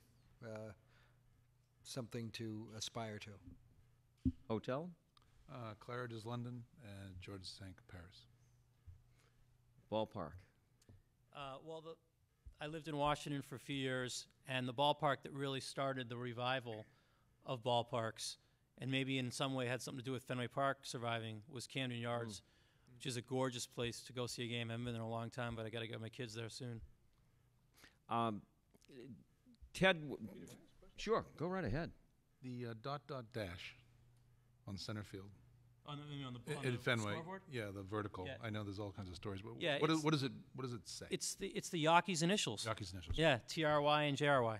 something to aspire to. Hotel? Claridge's London and George Cinq Paris. Ballpark? I lived in Washington for a few years, and the ballpark that really started the revival of ballparks, and maybe in some way had something to do with Fenway Park surviving, was Camden Yards, which is a gorgeous place to go see a game. I haven't been there in a long time, but I got to get my kids there soon. Ted, sure, go right ahead. The ... dash on center field. On In the Fenway, scoreboard? yeah, the vertical. Yeah. I know there's all kinds of stories, but Yeah, what does it say? It's the Yankees initials. Yankees initials. Yeah, TRY and JRY.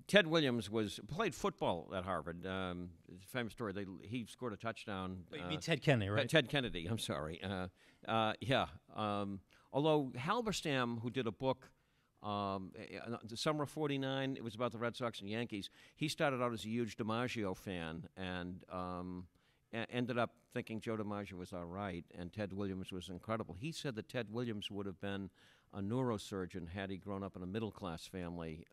Ted Williams played football at Harvard. It's a famous story. He scored a touchdown. Wait, you mean Ted Kennedy, right? Ted Kennedy, I'm sorry. Yeah. Although Halberstam, who did a book, the summer of '49, it was about the Red Sox and Yankees. He started out as a huge DiMaggio fan and ended up thinking Joe DiMaggio was all right, and Ted Williams was incredible. He said that Ted Williams would have been a neurosurgeon had he grown up in a middle-class family,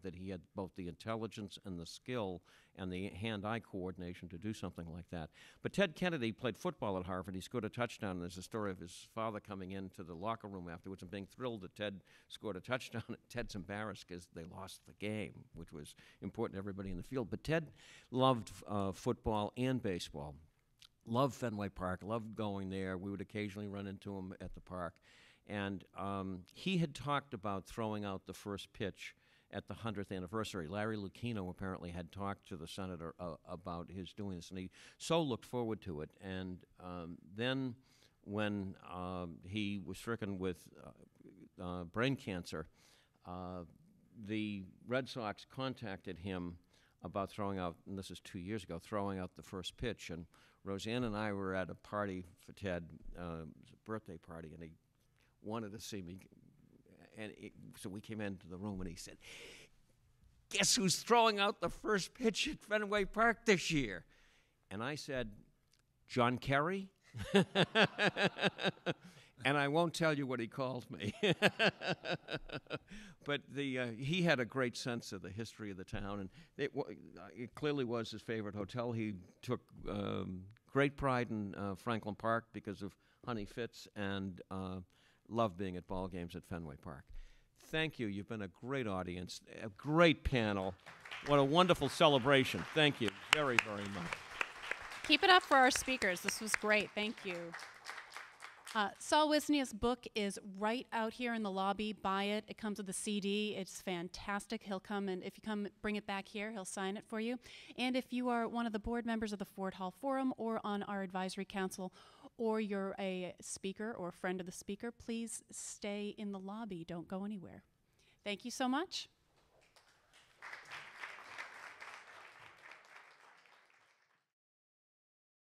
that he had both the intelligence and the skill and the hand-eye coordination to do something like that. But Ted Kennedy played football at Harvard. He scored a touchdown, and there's a story of his father coming into the locker room afterwards and being thrilled that Ted scored a touchdown. Ted's embarrassed because they lost the game, which was important to everybody in the field. But Ted loved football and baseball, loved Fenway Park, loved going there. We would occasionally run into him at the park. And he had talked about throwing out the first pitch at the 100th anniversary. Larry Lucchino apparently had talked to the senator about his doing this, and he so looked forward to it. And then when he was stricken with brain cancer, the Red Sox contacted him about throwing out, and this is 2 years ago, throwing out the first pitch. And Roseanne and I were at a party for Ted, it was a birthday party, and he wanted to see me, and so we came into the room, and he said, "Guess who's throwing out the first pitch at Fenway Park this year?" And I said, "John Kerry?" And I won't tell you what he called me. But he had a great sense of the history of the town, and it clearly was his favorite hotel. He took great pride in Franklin Park because of Honey Fitz, and loved being at ball games at Fenway Park. Thank you. You've been a great audience, a great panel. What a wonderful celebration. Thank you very, very much. Keep it up for our speakers. This was great. Thank you. Saul Wisnia's book is right out here in the lobby. Buy it. It comes with a CD. It's fantastic. He'll come, and if you come, bring it back here. He'll sign it for you. And if you are one of the board members of the Ford Hall Forum or on our advisory council, or you're a speaker or friend of the speaker, please stay in the lobby. Don't go anywhere. Thank you so much.